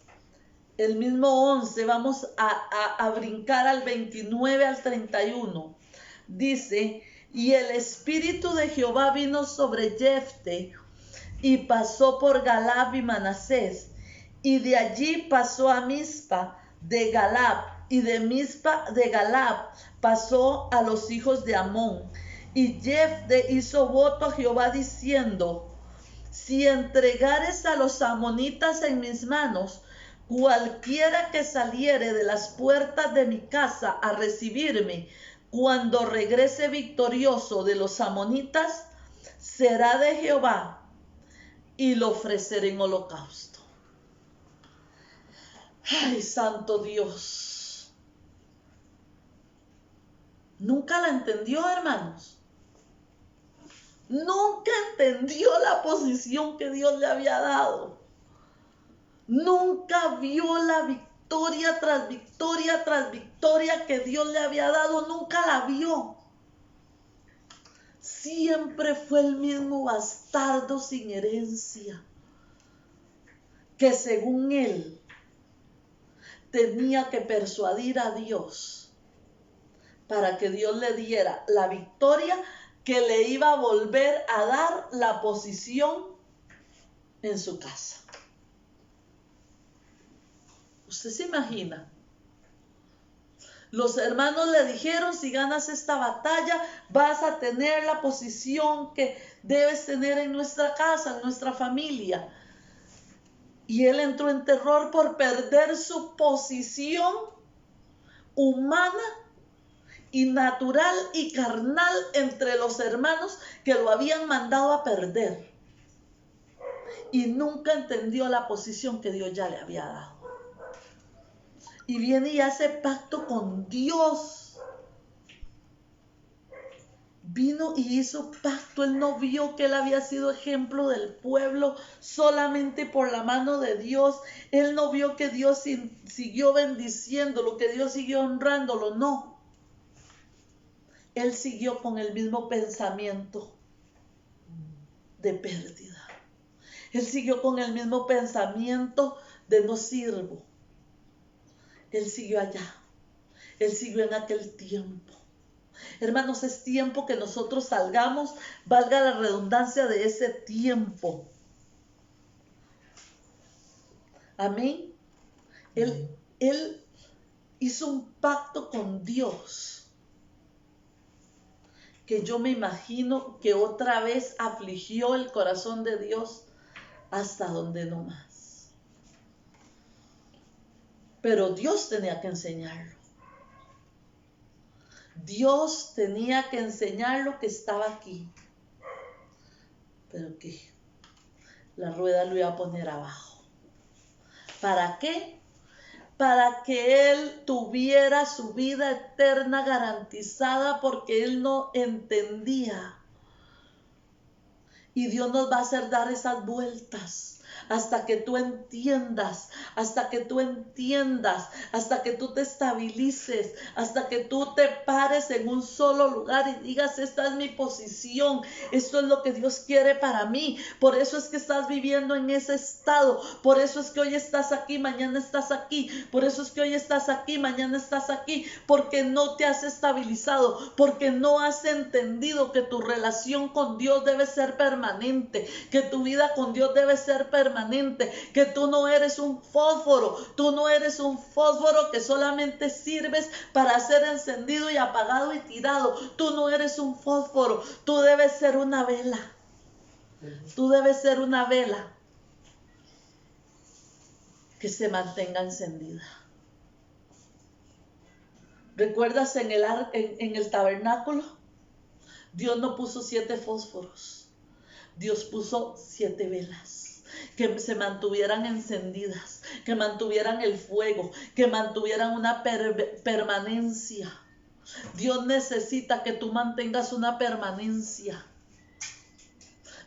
el mismo 11, vamos a brincar al 29 al 31. Dice, y el Espíritu de Jehová vino sobre Jefté, y pasó por Galab y Manasés, y de allí pasó a Mizpa de Galab, y de Mizpa de Galab pasó a los hijos de Amón. Y Jefté hizo voto a Jehová diciendo, si entregares a los amonitas en mis manos, cualquiera que saliere de las puertas de mi casa a recibirme, cuando regrese victorioso de los amonitas, será de Jehová, y lo ofreceré en holocausto. Ay, santo Dios. Nunca la entendió, hermanos. Nunca entendió la posición que Dios le había dado. Nunca vio la victoria tras victoria tras victoria que Dios le había dado. Nunca la vio. Siempre fue el mismo bastardo sin herencia, que según él tenía que persuadir a Dios para que Dios le diera la victoria que le iba a volver a dar la posición en su casa. ¿Usted se imagina? Los hermanos le dijeron, si ganas esta batalla, vas a tener la posición que debes tener en nuestra casa, en nuestra familia. Y él entró en terror por perder su posición humana y natural y carnal entre los hermanos que lo habían mandado a perder. Y nunca entendió la posición que Dios ya le había dado. Y viene y hace pacto con Dios. Vino y hizo pacto. Él no vio que él había sido ejemplo del pueblo solamente por la mano de Dios. Él no vio que Dios siguió bendiciéndolo, que Dios siguió honrándolo. No. Él siguió con el mismo pensamiento de pérdida. Él siguió con el mismo pensamiento de no sirvo. Él siguió allá. Él siguió en aquel tiempo. Hermanos, es tiempo que nosotros salgamos, valga la redundancia de ese tiempo. Amén. Él hizo un pacto con Dios, que yo me imagino que otra vez afligió el corazón de Dios hasta donde no más. Pero Dios tenía que enseñarlo. Dios tenía que enseñarlo que estaba aquí. Pero que la rueda lo iba a poner abajo. ¿Para qué? Para que él tuviera su vida eterna garantizada, porque él no entendía. Y Dios nos va a hacer dar esas vueltas hasta que tú entiendas, hasta que tú te estabilices, hasta que tú te pares en un solo lugar y digas, esta es mi posición, esto es lo que Dios quiere para mí. Por eso es que estás viviendo en ese estado, por eso es que hoy estás aquí, mañana estás aquí, por eso es que hoy estás aquí, mañana estás aquí, porque no te has estabilizado, porque no has entendido que tu relación con Dios debe ser permanente, que tu vida con Dios debe ser permanente, que tú no eres un fósforo, que solamente sirves para ser encendido y apagado y tirado. Tú no eres un fósforo, tú debes ser una vela. Tú debes ser una vela que se mantenga encendida. ¿Recuerdas en el tabernáculo? Dios no puso 7 fósforos, Dios puso 7 velas que se mantuvieran encendidas, que mantuvieran el fuego, que mantuvieran una permanencia. Dios necesita que tú mantengas una permanencia.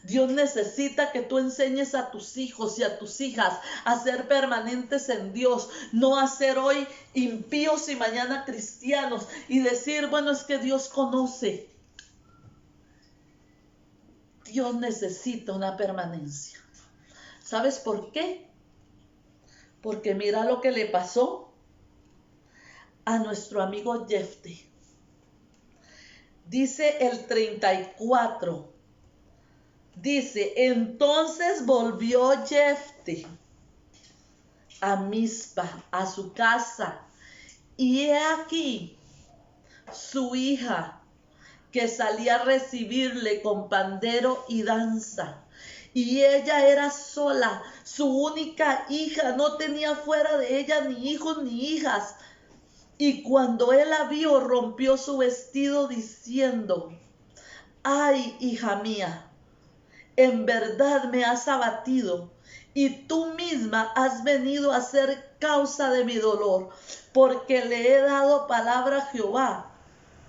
Dios necesita que tú enseñes a tus hijos y a tus hijas a ser permanentes en Dios, no a ser hoy impíos y mañana cristianos y decir, bueno, es que Dios conoce. Dios necesita una permanencia. ¿Sabes por qué? Porque mira lo que le pasó a nuestro amigo Jefté. Dice el 34. Dice, entonces volvió Jefté a Mizpa, a su casa, y he aquí su hija que salía a recibirle con pandero y danza. Y ella era sola, su única hija, no tenía fuera de ella ni hijos ni hijas. Y cuando él la vio, rompió su vestido diciendo, ay, hija mía, en verdad me has abatido y tú misma has venido a ser causa de mi dolor, porque le he dado palabra a Jehová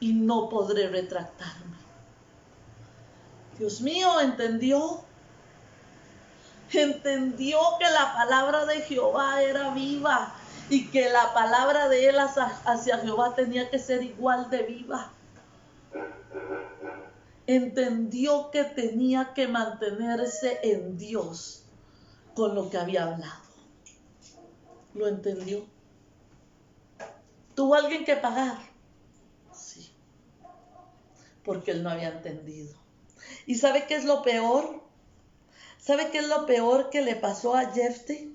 y no podré retractarme. Dios mío, entendió que la palabra de Jehová era viva y que la palabra de él hacia Jehová tenía que ser igual de viva. Entendió que tenía que mantenerse en Dios con lo que había hablado. ¿Lo entendió? ¿Tuvo alguien que pagar? Sí, porque él no había entendido. ¿Y sabe qué es lo peor? ¿Sabe qué es lo peor que le pasó a Jefté?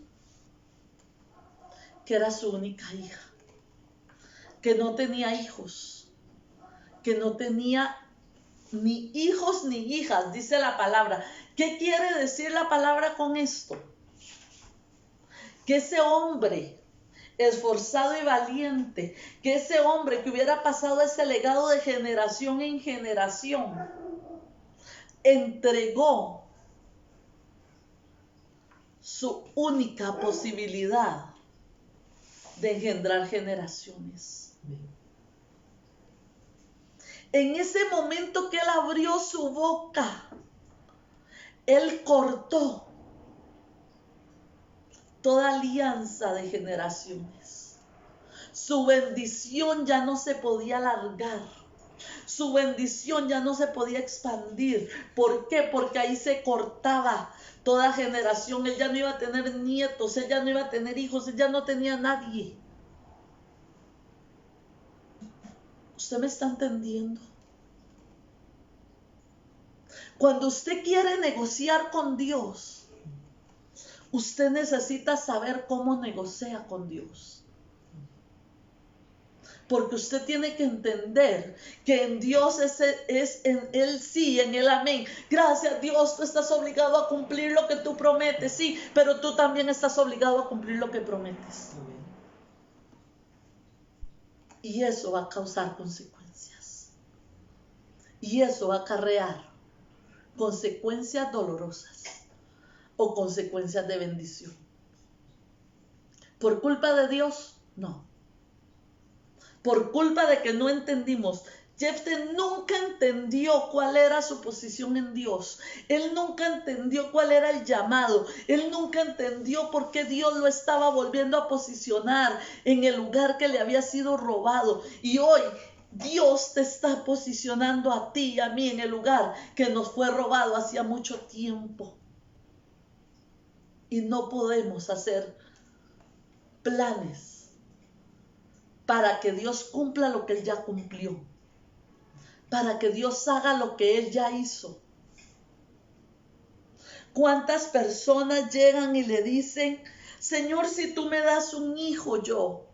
Que era su única hija, que no tenía hijos, que no tenía ni hijos ni hijas, dice la palabra. ¿Qué quiere decir la palabra con esto? Que ese hombre esforzado y valiente, que ese hombre que hubiera pasado ese legado de generación en generación, entregó su única posibilidad de engendrar generaciones. En ese momento que él abrió su boca, él cortó toda alianza de generaciones. Su bendición ya no se podía alargar. Su bendición ya no se podía expandir. ¿Por qué? Porque ahí se cortaba toda generación. Él ya no iba a tener nietos, él ya no iba a tener hijos, él ya no tenía nadie. ¿Usted me está entendiendo? Cuando usted quiere negociar con Dios, usted necesita saber cómo negocia con Dios. Porque usted tiene que entender que en Dios es en Él sí, en Él amén. Gracias Dios, tú estás obligado a cumplir lo que tú prometes, sí, pero tú también estás obligado a cumplir lo que prometes. Y eso va a causar consecuencias. Y eso va a acarrear consecuencias dolorosas o consecuencias de bendición. ¿Por culpa de Dios? No. Por culpa de que no entendimos. Jefté nunca entendió cuál era su posición en Dios. Él nunca entendió cuál era el llamado. Él nunca entendió por qué Dios lo estaba volviendo a posicionar en el lugar que le había sido robado. Y hoy Dios te está posicionando a ti y a mí en el lugar que nos fue robado hacía mucho tiempo. Y no podemos hacer planes para que Dios cumpla lo que Él ya cumplió, para que Dios haga lo que Él ya hizo. ¿Cuántas personas llegan y le dicen, Señor, si tú me das un hijo yo,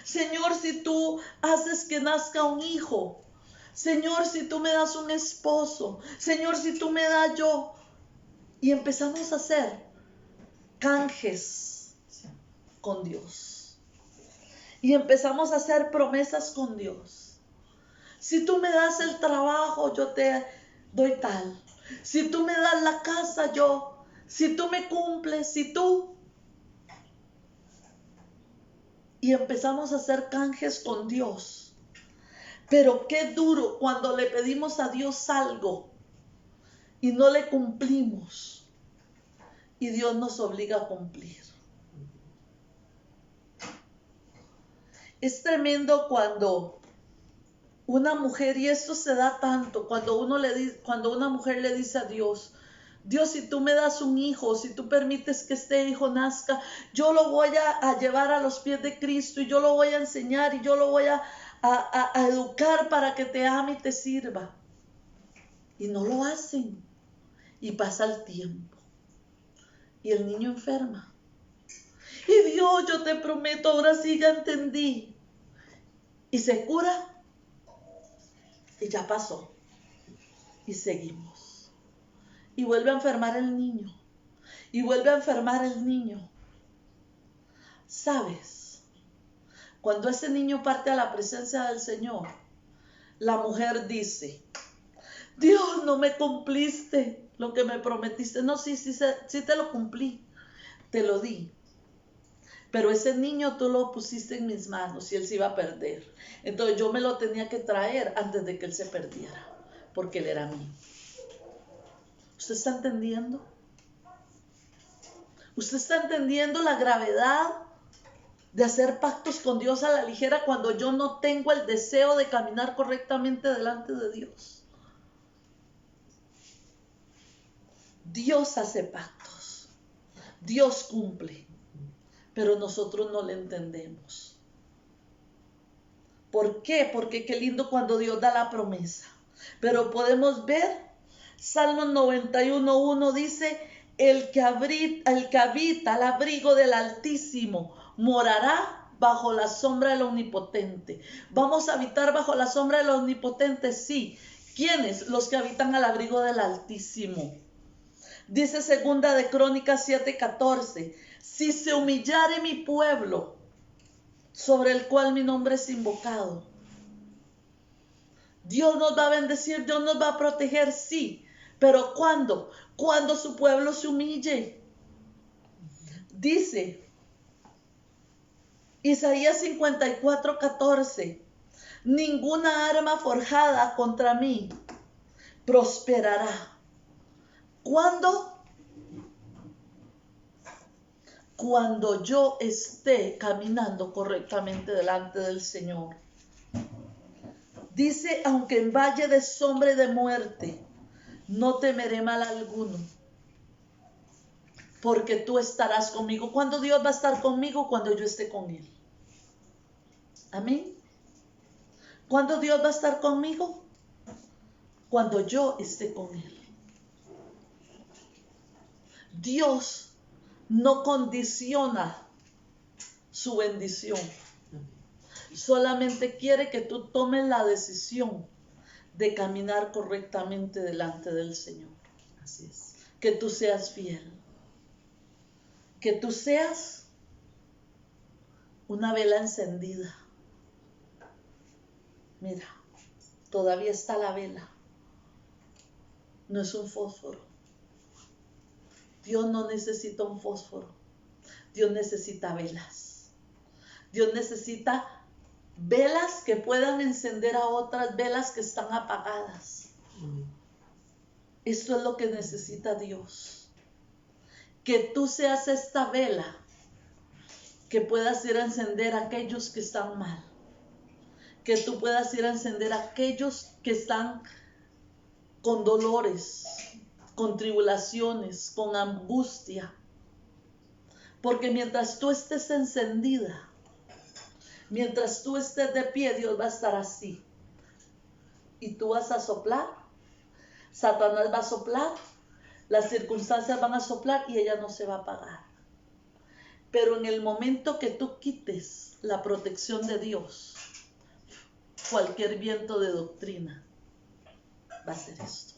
Señor, si tú haces que nazca un hijo, Señor, si tú me das un esposo, Señor, si tú me das yo? Y empezamos a hacer canjes con Dios. Y empezamos a hacer promesas con Dios. Si tú me das el trabajo, yo te doy tal. Si tú me das la casa, yo. Si tú me cumples, si tú. Y empezamos a hacer canjes con Dios. Pero qué duro cuando le pedimos a Dios algo y no le cumplimos. Y Dios nos obliga a cumplir. Es tremendo cuando una mujer, y esto se da tanto, cuando una mujer le dice a Dios, Dios, si tú me das un hijo, si tú permites que este hijo nazca, yo lo voy a llevar a los pies de Cristo y yo lo voy a enseñar y yo lo voy a educar para que te ame y te sirva. Y no lo hacen. Y pasa el tiempo. Y el niño enferma. Y Dios, yo te prometo, ahora sí ya entendí. Y se cura. Y ya pasó. Y seguimos. Y vuelve a enfermar el niño. Y vuelve a enfermar el niño. ¿Sabes? Cuando ese niño parte a la presencia del Señor, la mujer dice, Dios, no me cumpliste lo que me prometiste. No, sí te lo cumplí. Te lo di. Pero ese niño tú lo pusiste en mis manos y él se iba a perder. Entonces yo me lo tenía que traer antes de que él se perdiera, porque él era mío. ¿Usted está entendiendo? ¿Usted está entendiendo la gravedad de hacer pactos con Dios a la ligera cuando yo no tengo el deseo de caminar correctamente delante de Dios? Dios hace pactos. Dios cumple. Pero nosotros no le entendemos. ¿Por qué? Porque qué lindo cuando Dios da la promesa. Pero podemos ver, Salmos 91:1 dice, el que habita al abrigo del Altísimo morará bajo la sombra del Omnipotente. ¿Vamos a habitar bajo la sombra del Omnipotente? Sí. ¿Quiénes? Los que habitan al abrigo del Altísimo. Dice segunda de Crónicas 7:14, si se humillare mi pueblo, sobre el cual mi nombre es invocado. Dios nos va a bendecir, Dios nos va a proteger, sí. Pero ¿cuándo? Cuando su pueblo se humille. Dice Isaías 54:14, ninguna arma forjada contra mí prosperará. ¿Cuándo? Cuando yo esté caminando correctamente delante del Señor. Dice, aunque en valle de sombra y de muerte, no temeré mal alguno, porque tú estarás conmigo. ¿Cuándo Dios va a estar conmigo? Cuando yo esté con Él. Amén. ¿Cuándo Dios va a estar conmigo? Cuando yo esté con Él. Dios no condiciona su bendición. Solamente quiere que tú tomes la decisión de caminar correctamente delante del Señor. Así es. Que tú seas fiel. Que tú seas una vela encendida. Mira, todavía está la vela. No es un fósforo. Dios no necesita un fósforo. Dios necesita velas. Dios necesita velas que puedan encender a otras velas que están apagadas. Esto es lo que necesita Dios. Que tú seas esta vela que puedas ir a encender a aquellos que están mal. Que tú puedas ir a encender a aquellos que están con dolores, con tribulaciones, con angustia. Porque mientras tú estés encendida, mientras tú estés de pie, Dios va a estar así. Y tú vas a soplar, Satanás va a soplar, las circunstancias van a soplar y ella no se va a apagar. Pero en el momento que tú quites la protección de Dios, cualquier viento de doctrina va a hacer esto.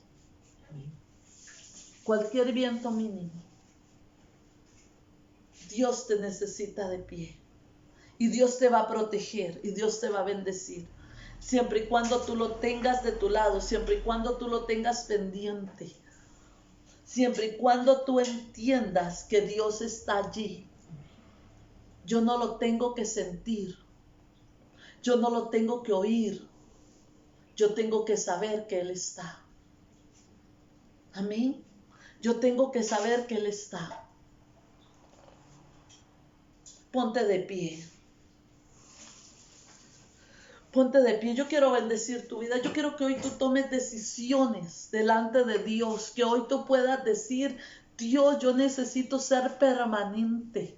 Cualquier viento mínimo. Dios te necesita de pie. Y Dios te va a proteger y Dios te va a bendecir. Siempre y cuando tú lo tengas de tu lado, siempre y cuando tú lo tengas pendiente. Siempre y cuando tú entiendas que Dios está allí. Yo no lo tengo que sentir. Yo no lo tengo que oír. Yo tengo que saber que Él está. Amén. Yo tengo que saber que Él está. Ponte de pie. Ponte de pie. Yo quiero bendecir tu vida. Yo quiero que hoy tú tomes decisiones delante de Dios. Que hoy tú puedas decir, Dios, yo necesito ser permanente.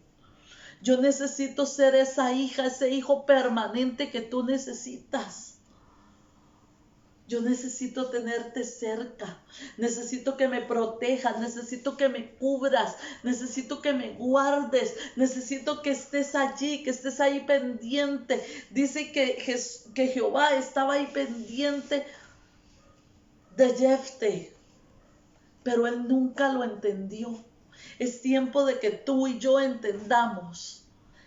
Yo necesito ser esa hija, ese hijo permanente que tú necesitas. Yo necesito tenerte cerca, necesito que me protejas, necesito que me cubras, necesito que me guardes, necesito que estés allí, que estés ahí pendiente. Dice que Jehová estaba ahí pendiente de Jefté, pero él nunca lo entendió. Es tiempo de que tú y yo entendamos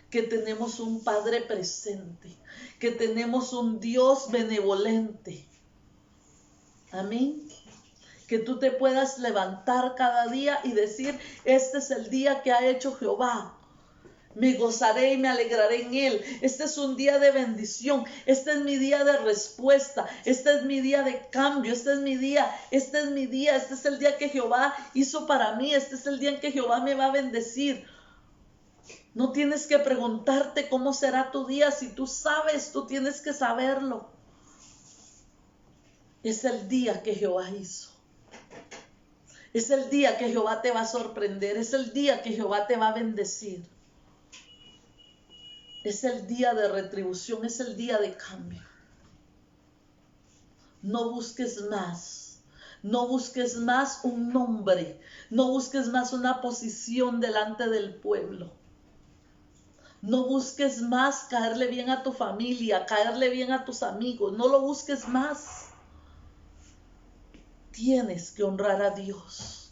que tenemos un Padre presente, que tenemos un Dios benevolente. Amén. Que tú te puedas levantar cada día y decir, este es el día que ha hecho Jehová. Me gozaré y me alegraré en él. Este es un día de bendición. Este es mi día de respuesta. Este es mi día de cambio. Este es mi día. Este es mi día. Este es el día que Jehová hizo para mí. Este es el día en que Jehová me va a bendecir. No tienes que preguntarte cómo será tu día. Si tú sabes, tú tienes que saberlo. Es el día que Jehová hizo. Es el día que Jehová te va a sorprender. Es el día que Jehová te va a bendecir. Es el día de retribución. Es el día de cambio. No busques más. No busques más un nombre. No busques más una posición delante del pueblo. No busques más caerle bien a tu familia, caerle bien a tus amigos. No lo busques más. Tienes que honrar a Dios.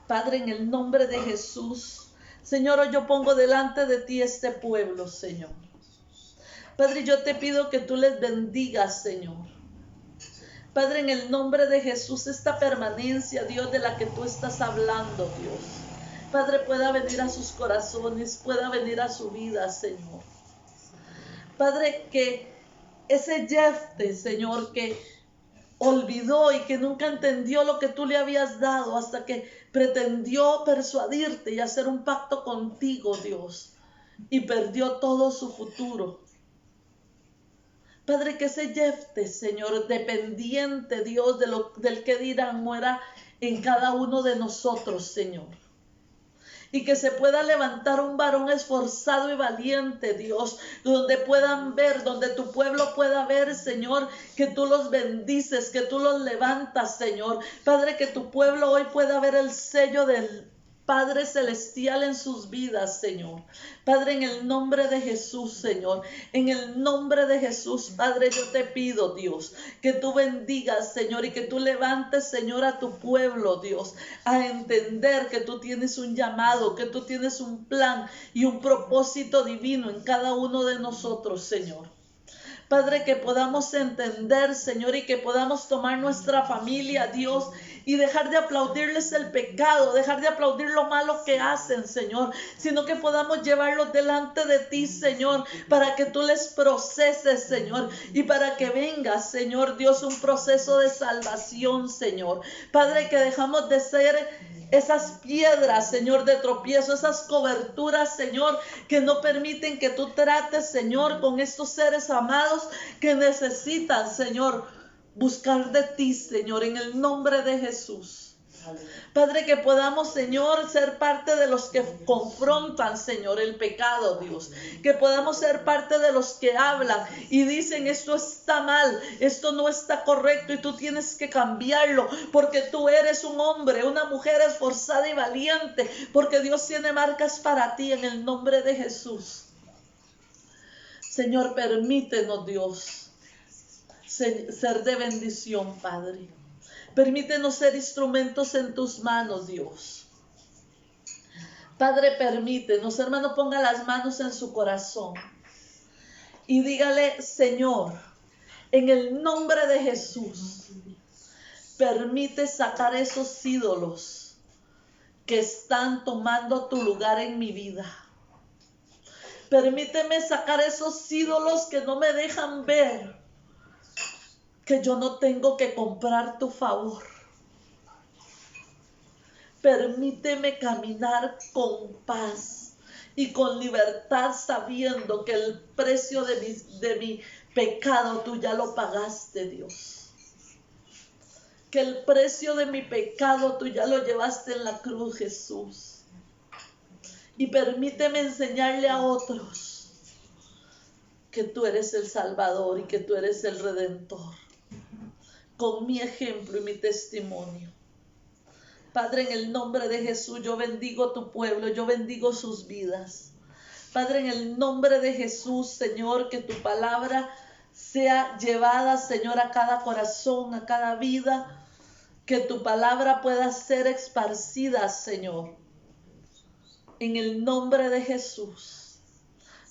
Padre, en el nombre de Jesús, Señor, hoy yo pongo delante de ti este pueblo, Señor. Padre, yo te pido que tú les bendigas, Señor. Padre, en el nombre de Jesús, esta permanencia, Dios, de la que tú estás hablando, Dios. Padre, pueda venir a sus corazones, pueda venir a su vida, Señor. Padre, que ese Jefté, Señor, que olvidó y que nunca entendió lo que tú le habías dado hasta que pretendió persuadirte y hacer un pacto contigo, Dios, y perdió todo su futuro. Padre, que ese Jefté, Señor, dependiente, Dios, del que dirán, muera en cada uno de nosotros, Señor. Y que se pueda levantar un varón esforzado y valiente, Dios, donde puedan ver, donde tu pueblo pueda ver, Señor, que tú los bendices, que tú los levantas, Señor. Padre, que tu pueblo hoy pueda ver el sello del Padre Celestial en sus vidas, Señor. Padre, en el nombre de Jesús, Señor, en el nombre de Jesús, Padre, yo te pido, Dios, que tú bendigas, Señor, y que tú levantes, Señor, a tu pueblo, Dios, a entender que tú tienes un llamado, que tú tienes un plan y un propósito divino en cada uno de nosotros, Señor. Padre, que podamos entender, Señor, y que podamos tomar nuestra familia, Dios, y dejar de aplaudirles el pecado, dejar de aplaudir lo malo que hacen, Señor, sino que podamos llevarlos delante de ti, Señor, para que tú les proceses, Señor, y para que venga, Señor Dios, un proceso de salvación, Señor. Padre, que dejamos de ser esas piedras, Señor, de tropiezo, esas coberturas, Señor, que no permiten que tú trates, Señor, con estos seres amados que necesitan, Señor, buscar de ti, Señor, en el nombre de Jesús. Padre, que podamos, Señor, ser parte de los que confrontan, Señor, el pecado, Dios. Que podamos ser parte de los que hablan y dicen, esto está mal, esto no está correcto y tú tienes que cambiarlo, porque tú eres un hombre, una mujer esforzada y valiente, porque Dios tiene marcas para ti en el nombre de Jesús. Señor, permítenos, Dios, ser de bendición, Padre. Permítenos ser instrumentos en tus manos, Dios. Padre, permítenos, hermano, ponga las manos en su corazón y dígale, Señor, en el nombre de Jesús, permite sacar esos ídolos que están tomando tu lugar en mi vida. Permíteme sacar esos ídolos que no me dejan ver que yo no tengo que comprar tu favor. Permíteme caminar con paz y con libertad, sabiendo que el precio de mi pecado tú ya lo pagaste, Dios. Que el precio de mi pecado tú ya lo llevaste en la cruz, Jesús. Y permíteme enseñarle a otros que tú eres el Salvador y que tú eres el Redentor, con mi ejemplo y mi testimonio. Padre, en el nombre de Jesús, yo bendigo tu pueblo, yo bendigo sus vidas. Padre, en el nombre de Jesús, Señor, que tu palabra sea llevada, Señor, a cada corazón, a cada vida, que tu palabra pueda ser esparcida, Señor. En el nombre de Jesús,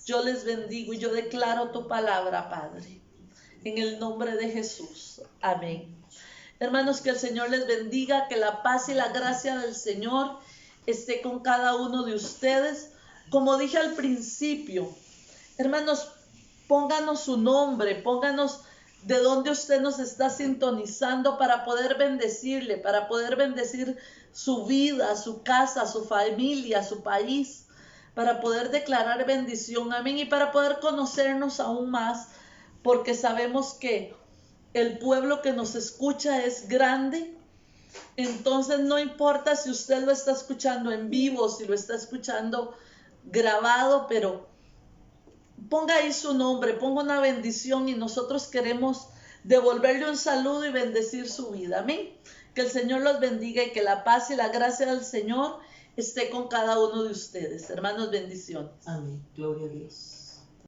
yo les bendigo y yo declaro tu palabra, Padre. En el nombre de Jesús. Amén. Hermanos, que el Señor les bendiga, que la paz y la gracia del Señor esté con cada uno de ustedes. Como dije al principio, hermanos, pónganos su nombre, pónganos de dónde usted nos está sintonizando para poder bendecirle, para poder bendecir su vida, su casa, su familia, su país, para poder declarar bendición. Amén. Y para poder conocernos aún más, porque sabemos que el pueblo que nos escucha es grande. Entonces no importa si usted lo está escuchando en vivo, si lo está escuchando grabado, pero ponga ahí su nombre, ponga una bendición y nosotros queremos devolverle un saludo y bendecir su vida. Amén. Que el Señor los bendiga y que la paz y la gracia del Señor esté con cada uno de ustedes. Hermanos, bendiciones. Amén. Gloria a Dios.